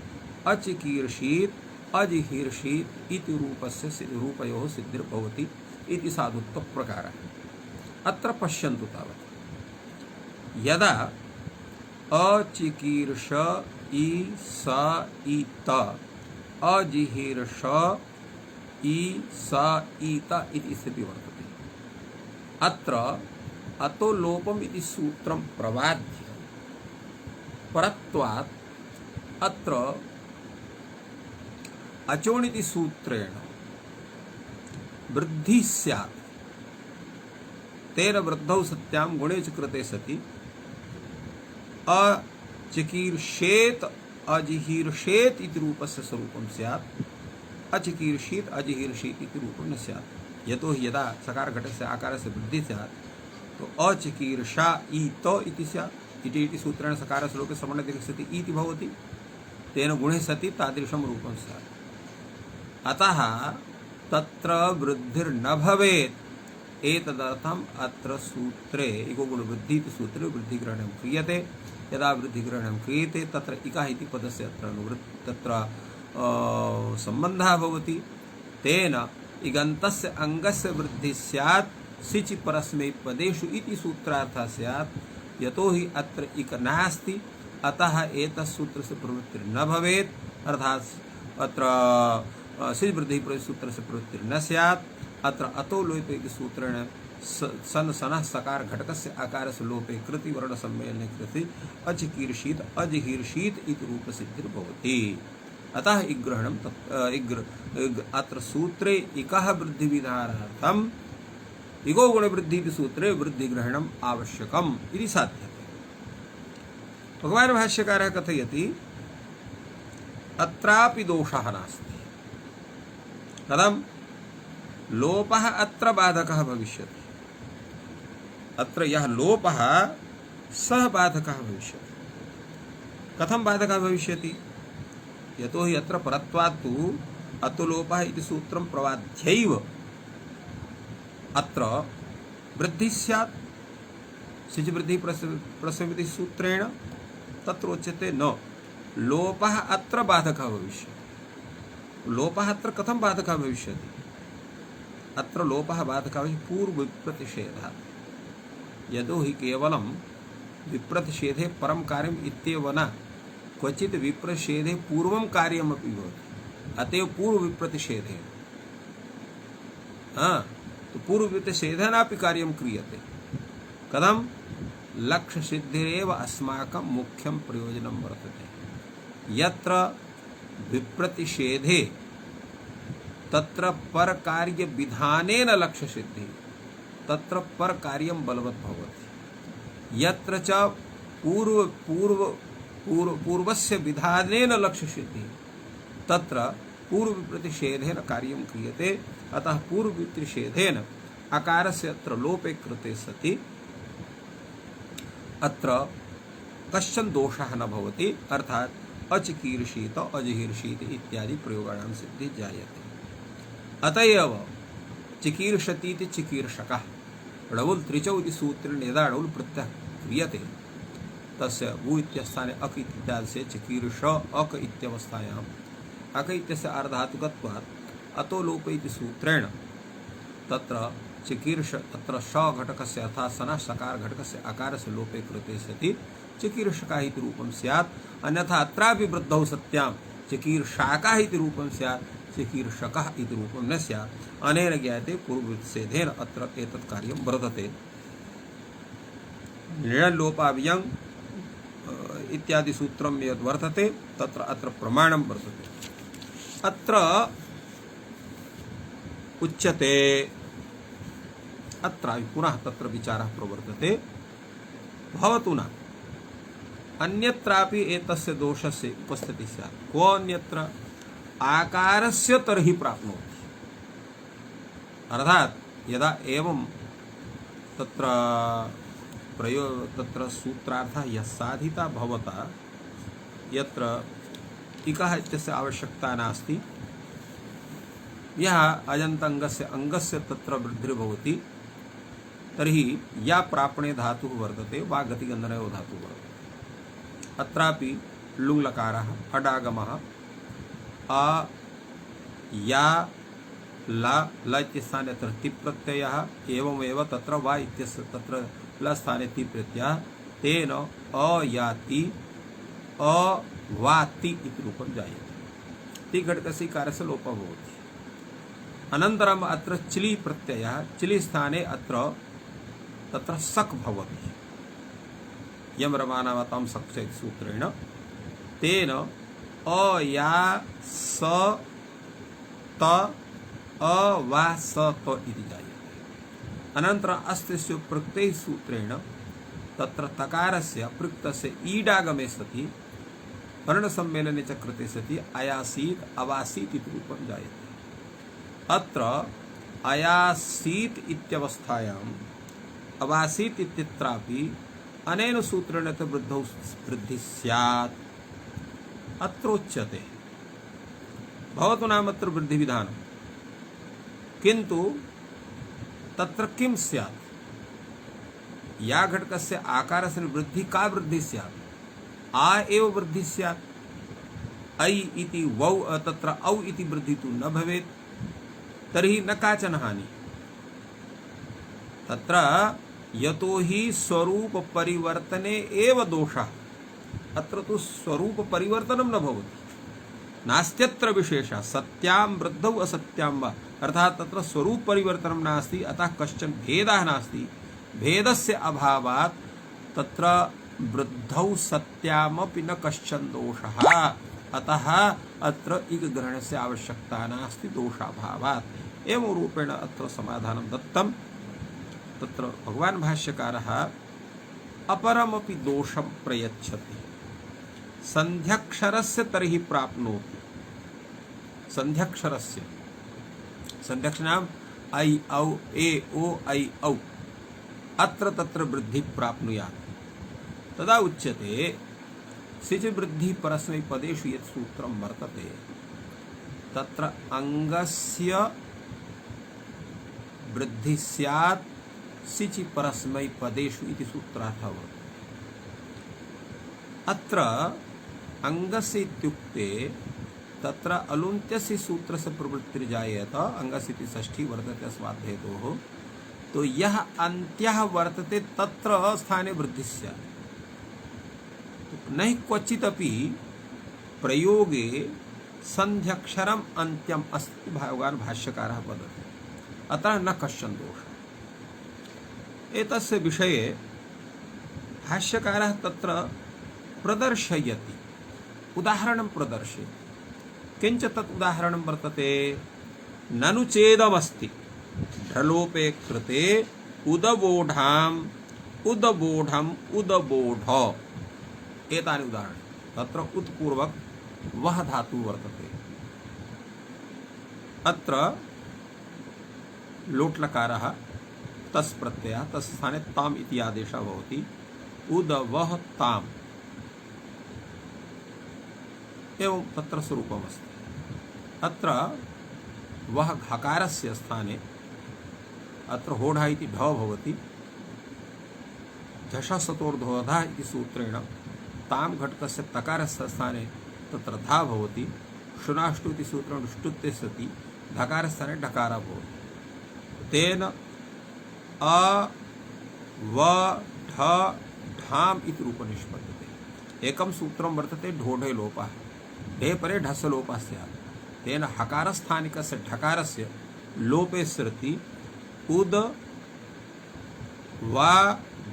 अचिकीर्षीत् अजिहीर्षीत् इति रूपयोः सिद्धिर्भवति इति साधुत्वप्रकारः। अत्र पश्यन्तु तावत् यदा अचिकीर्ष इ स इ त अजिहीर्ष इ स इ त इति स्थितिः वर्तते। अत्र अतो लोपम् इति सूत्रं प्रवाद्य परत्वात् अत्र अचोणिति सूत्रेण वृद्धि स्यात् तेन वृद्धौ सत्यां गुणे च कृते सति अचिकीर्षेत अजिहीर्षेत इति रूपस्य स्वरूपं स्यात् अचिकीर्षीत अजिहीर्षीत इति रूपं न स्यात्। यतो हि यदा सकार घटकस्य आकारस्य वृद्धि स्यात् तो अचिकीर्षा इत इति स्यात्। इति सूत्रेण सकारस्य लोके सवर्णदीर्घस्थिति इति भवति तेन गुणे सति तादृशं रूपं स्यात्। अतः तत्र वृद्धिर्न भवेत् एतदर्थम् अत्र सूत्रे इको गुणवृद्धि इति सूत्रे वृद्धिग्रहणं क्रियते। यदा वृद्धिग्रहणं क्रियते तत्र इकः इति पदस्य अत्र तत्र सम्बन्धः भवति। तेन इगन्तस्य अङ्गस्य वृद्धिः स्यात् सिचि परस्मै पदेषु इति सूत्रार्थः स्यात्। यतो हि अत्र इक नास्ति अतः एतस्य सूत्रस्य प्रवृत्तिर्न भवेत् अर्थात् अत्र सिच वृद्धिः सूत्रस्य प्रवृत्तिर्न स्यात्। अत्र अतो लोपे इति सूत्रेण सन सनः सकार घटकस्य आकारस्य लोपे कृति वर्ण सम्मेलने कृति अचिकीर्षीत अजिहीर्षीत इति रूपसिद्धिर्भवति। अतः इग्रहणं अत्र सूत्रे इकः वृद्धिविधानार्थं इगो गुण वृद्धि सूत्रे वृद्धि ग्रहणम आवश्यकम इति साध्यते। भगवान् भाष्यकारः कथयति अत्रापि दोषः नास्ति। कथं लोपः अत्र बाधकः भविष्यति, अत्र यः लोपः सः बाधकः भविष्यति। कथं बाधकः भविष्यति? यतो हि अत्र परत्वात् तु अतुलोपः इति सूत्रं प्रवाद्यैव अत्र वृद्धिः स्यात्। सिच वृद्धि प्रसविति सूत्रेण तत्र उच्यते न लोपः अत्र बाधकः भविष्यति। लोपः अत्र कथं बाधकः भविष्यति? अत्र लोपः बाधकः पूर्व विप्रतिषेधः। यतो हि केवलं विप्रतिषेधे परं कार्यम् इत्येव न, क्वचित् विप्रतिषेधे पूर्वं कार्यमपि भवति। अतएव पूर्व विप्रतिषेधे तो पूर्व विप्रतिषेधेनापि कार्यं क्रियते। कथं? लक्ष्य सिद्धिरेव अस्माकं मुख्यं प्रयोजनं वर्तते। यत्र विप्रतिषेधे तत्र पर कार्य विधानेन लक्ष्य सिद्धि, तत्र पर कार्यं बलवत् भवति। यत्र च पूर्वस्य विधानेन लक्ष्य सिद्धि, तत्र पूर्व प्रतिषेधेन कार्यं क्रियते। अतः पूर्व प्रतिषेधेन अकारस्य अत्र लोपे कृते सति अत्र कश्चन दोषः न भवति, अर्थात् अचिकीर्षीत अजहीर्षीत इत्यादि प्रयोगाणां सिद्धि जायते। अतएव चिकीर्षतीति चिकीर्षकः णवुल् त्रिचौ इति सूत्रेण यदा णवुल् प्रत्ययः क्रियते तस्य वु इत्यस्थाने अक इत्यादि चिकीर्ष अक इत्यवस्थायाम् अक इत्यस्य अर्धातुकत्वात् अतो लोप इति सूत्रेण तत्र चिकीर्ष तत्र श घटकस्य अर्थात् सनः सकार घटकस्य अकारस्य लोपे कृते सति चिकीर्षकः इति रूपं स्यात्। अन्यथा अत्रापि वृद्धौ सत्यां चिकीर्षाकः इति रूपं स्यात्, चिकीर्षकः इति रूपं न स्यात्। अनेन ज्ञायते पूर्वविच्छेदेन अत्र एतत् कार्यं वर्तते। निरलोपाव्यङ् इत्यादि सूत्रं यद् वर्तते तत्र अत्र प्रमाणं वर्तते। अत्र उच्यते, अत्र पुनः तत्र विचारः प्रवर्तते, भवतु न अन्यत्रापि एतस्य दोषस्य उपस्थितिः स्यात्। को अन्यत्र? आकारस्य तर्हि प्राप्नोति। अर्थात् यदा एवं तत्र सूत्रार्थः यः साधिता भवता यत्र इकः इत्यस्य आवश्यकता नास्ति, यः अजन्तङ्गस्य अङ्गस्य तत्र वृद्धिर्भवति, तर्हि या प्रापणे धातुः वर्तते वा गतिगन्धनयो धातुः वर्तते। अत्रापि लुङ्लकारः अडागमः अ या ल इत्यस्थाने तत्र तिप् प्रत्ययः, एवमेव तत्र वा इत्यस्य तत्र ल स्थाने तिप् प्रत्ययः, तेन अयाति अवाति इति रूपं जायते। ति घटकस्य इकारस्य लोपः भवति। अनन्तरम् अत्र चिलि प्रत्ययः, चिलि स्थाने अत्र तत्र सक भवति। यम रमानावतां सक सूत्रेण तेन अया स त अवा स त इति जायते। अनन्तरम् अस्तिस्य प्रत्यय सूत्रेण तत्र तकारस्य प्रयुक्तस्य ईडागमे सति वर्णसम्मेलने च कृते सति अयासीत् अवासीत् इति रूपं जायते। अत्र अयासीत् इत्यवस्थायाम् अवासीत् इत्यत्रापि अनेन सूत्रेण च वृद्धिः स्यात्। अत्र उच्यते भवतु नाम अत्र वृद्धिविधानं, किन्तु तत्र किं स्यात्? या घटकस्य आकारस्य वृद्धि का वृद्धि स्यात्? आ एव वृद्धि स्यात्। ऐ इति वौ तत्र औ इति वृद्धि तु न भवेत्, तर्हि न काचन हानि। तत्र यतो हि स्वरूप परिवर्तने एव दोषः। अत्र तु स्वरूप परिवर्तनं न भवति, नास्त्यत्र विशेषः। सत्यां वृद्धौ असत्यां वा, अर्थात् तत्र स्वरूप परिवर्तनं नास्ति, अतः कश्चन भेदः नास्ति। भेदस्य अभावात् तत्र वृद्धौ सत्यामपि न कश्चन दोषः। अतः अत्र इक ग्रहणस्य आवश्यकता नास्ति दोषाभावात्। एवं रूपेण अत्र समाधानं दत्तम्। तत्र भगवान् भाष्यकारः अपरमपि दोषं प्रयच्छति। संध्यक्षरस्य तर्हि प्राप्नोति। संध्यक्षरस्य संध्यक्षणाम् ऐ औ ए ओ ऐ औ अत्र तत्र वृद्धि प्राप्नुयात् तदा उच्यते सिच वृद्धि परस्मैपदेषु यत् सूत्रं वर्तते तत्र अंगस्य वृद्धि स्यात् सिचि परस्मैपदेषु इति सूत्रार्थः वर्तते। अत्र अंगस्य इत्युक्ते तत्र अलुन्त्यस्य सूत्रस्य प्रवृत्तिर्जायेत अंगस्य इति षष्ठी वर्तते अस्मात् हेतोः। तो यः अन्त्यः वर्तते तत्र स्थाने वृद्धि स्यात्। नहि क्वचिदपि प्रयोगे संध्यक्षरम् अन्त्यम् अस्ति भगवान् भाष्यकारः वदति। अतः न कश्चन दोषः। एतस्य विषये भाष्यकारः तत्र प्रदर्शयति, उदाहरणं प्रदर्शयति। किञ्च तत् उदाहरणं वर्तते ननु चेदमस्ति ढलोपे कृते उदबोधाम् उदबोधम् उदबोध एतानि उदाहरणानि। तत्र उत्पूर्वक वह धातु वर्तते। अत्र लोट्लकारः तस् प्रत्ययः तस्य स्थाने ताम् इति आदेशः भवति। उदवह ताम् एवं तत्र स्वरूपमस्ति। अत्र वह घकारस्य स्थाने अत्र होढा इति ढ भवति। झषसतोर्धोधा इति सूत्रेण ताम घटकस्य तकारस्य स्थाने तत्र धा भवति। शुनाष्टु इति सूत्रेण ष्टुत्ते सति धकारस्थाने ढकारः भवति। तेन अ व ढ ढाम इति रूपं निष्पद्यते। एकं सूत्रं वर्तते ढोढे लोपः। ढे परे ढस्य लोपः स्यात्। तेन हकारस्थानिकस्य ढकारस्य लोपे सति उद वा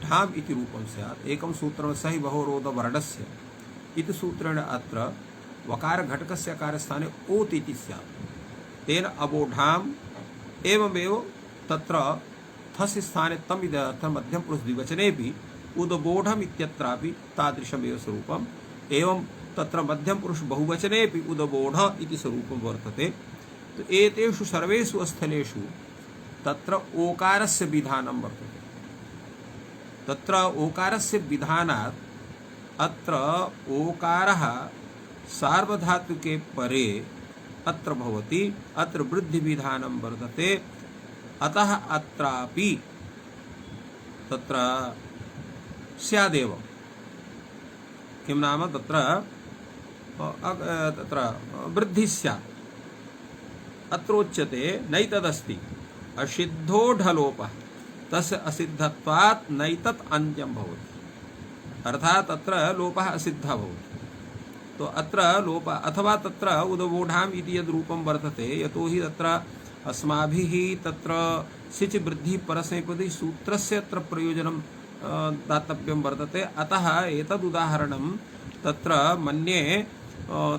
ढाम इति रूपं स्यात्। एकं सूत्रं सहि बहोरोध वर्णस्य इति सूत्रेण अत्र वकार घटकस्य अकारस्थाने ओत् इति स्यात्। तेन अबोढाम एवमेव तत्र थस्य स्थाने तम् इति अर्थं मध्यम पुरुष द्विवचनेपि उदबोढम इत्यत्रापि तादृशमेव स्वरूपम्। एवं तत्र मध्यम पुरुष बहुवचनेपि उदबोढ इति स्वरूपं वर्तते। तो एतेषु सर्वेषु स्थलेषु तत्र ओकारस्य विधानं वर्तते। तत्र ओकारस्य विधानात् अत्र ओकारः सार्वधातुके परे अत्र भवति। अत्र वृद्धि विधानं वर्तते। अतः अत्रापि तत्र स्यादेव। किं नाम तत्र वृद्धि स्यात्। अत्रोच्यते नैतदस्ति असिद्धो ढलोपः तस्य असिद्धत्वात् नैतत् अन्त्यं भवति। अर्थात् अत्र लोपः असिद्धः भवति। तो अत्र लोप अथवा तत्र उदबोधाम इति यद् रूपं वर्तते यतोहि तत्र अस्माभिः तत्र सिच वृद्धि परस्मैपदी सूत्रस्य अत्र प्रयोजनं दातव्यं वर्तते। अतः एतद् उदाहरणं तत्र मन्ये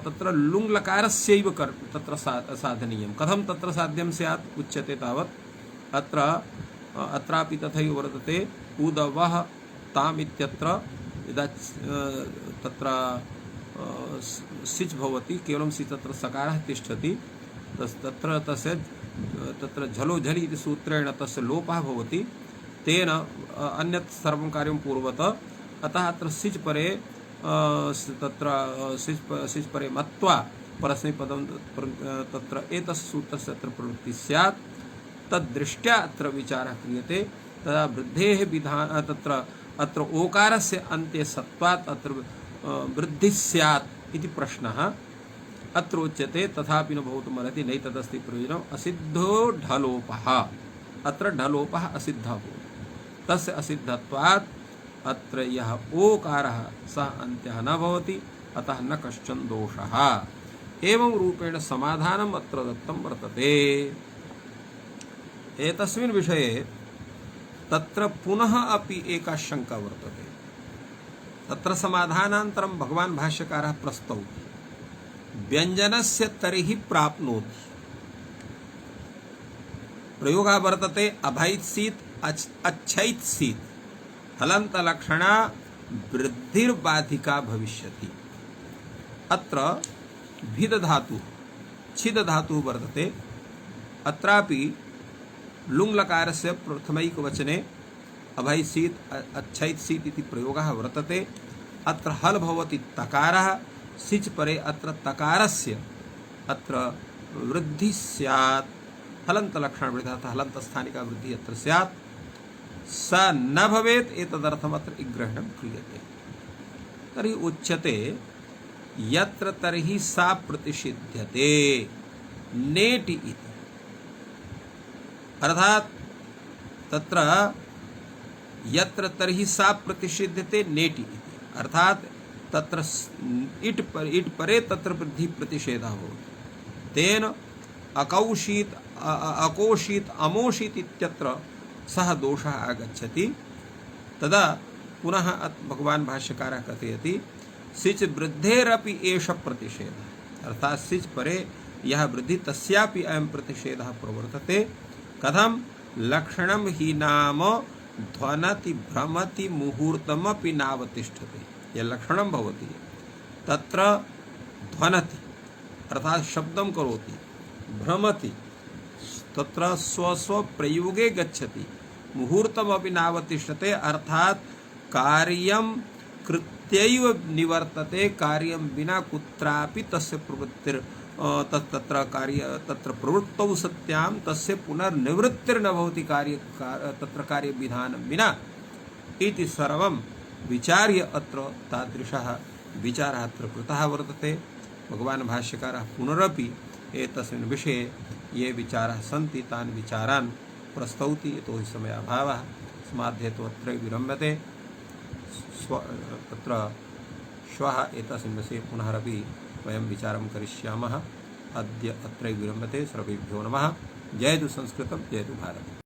तत्र लुङ् लकारस्यैव तत्र साधनीयं। कथं तत्र साध्यं स्यात् उच्यते तावत् अत्र अत्रापि तथैव वर्तते। उदवः ताम् इत्यत्र यदा तत्र सिच् भवति केवलं सिच् तत्र सकारः तिष्ठति तत्र तस्य तत्र झलो झलि इति सूत्रेण तस्य लोपः भवति। तेन अन्यत् सर्वं कार्यं पूर्वत। अतः अत्र सिच् परे तत्र सिच् परे मत्वा परस्मैपदं तत्र एतस्य सूत्रस्य अत्र प्रवृत्तिः स्यात्। तद्दृष्ट्या अत्र विचारः क्रियते। तदा वृद्धेः विधान तत्र अत्र ओकारस्य अन्ते सत्वात् अत्र वृद्धिः स्यात् इति प्रश्नः अत्र उच्यते। तथापि न भवितुमर्हति नैतदस्ति प्रयोजनम् असिद्धो ढलोपः। अत्र ढलोपः असिद्धः भवति। तस्य असिद्धत्वात् अत्र यः ओकारः सः अन्त्यः न भवति। अतः न कश्चन दोषः। एवं रूपेण समाधानम् अत्र दत्तं वर्तते। एतस्मिन् विषये तत्र पुनः अपि एका शंका वर्तते। तत्र समाधानान्तरं भगवान् भाष्यकारः प्रस्तौति व्यञ्जनस्य तर्हि प्राप्नोति। प्रयोगः वर्तते अभैत्सीत् अच्छैत् सीत् हलन्तलक्षणा वृद्धिर्बाधिका भविष्यति। अत्र भिद धातु छिद धातु वर्तते। अत्रापि लुङ्लकारस्य प्रथमैकवचने अभयसीत् अच्छैत्सीत् इति प्रयोगः वर्तते। अत्र हल भवति तकारः, सिच् परे अत्र तकारस्य अत्र वृद्धि स्यात्। हलन्तलक्षण वृद्धिः अर्थात् हलन्तस्थानिका वृद्धिः अत्र स्यात्। स न भवेत् एतदर्थम् अत्र इग्रहणं क्रियते। तर्हि उच्यते यत्र तर्हि सा प्रतिषिध्यते नेटि इति, अर्थात् तत्र यत्र तर्हि सा प्रतिषिध्यते नेटि इति, अर्थात् तत्र इट् परे तत्र वृद्धि प्रतिषेधः भवति। तेन अकौशीत् अकोशीत् अमोशीत् इत्यत्र सः दोषः आगच्छति। तदा पुनः भगवान् भाष्यकारः कथयति सिच् वृद्धेरपि एष प्रतिषेधः, अर्थात् सिच् परे यह वृद्धि तस्यापि अयं प्रतिषेधः प्रवर्तते। कथं? लक्षणं हि नाम ध्वनति भ्रमति मुहूर्तमपि नावतिष्ठते। यह लक्षणं भवति, तत्र ध्वनति अर्थात् शब्दं करोति, भ्रमति तत्र स्व प्रयोगे गच्छति, मुहूर्तमपि नावतिष्ठते अर्थात् कार्यं कृत्यैव निवर्तते, कार्यं विना कुत्रापि तस्य प्रवृत्तिर् तत्र कार्य तत्र प्रवृत्तौ सत्यां तस्य पुनर्निवृत्तिर्न भवति तत्र कार्यविधानं विना इति सर्वं विचार्य अत्र तादृशः विचारः अत्र कृतः वर्तते। भगवान् भाष्यकारः पुनरपि एतस्मिन् विषये ये विचाराः सन्ति तान् विचारान् प्रस्तौति। यतो हि समयाभावः तस्मात् हेतुः अत्र विरम्यते। तत्र श्वः एतस्मिन् विषये पुनरपि वयं विचारं करिष्यामः। अद्य अत्र विरम्यते। सर्वेभ्यो नमः। जयतु संस्कृतं, जयतु भारतम्।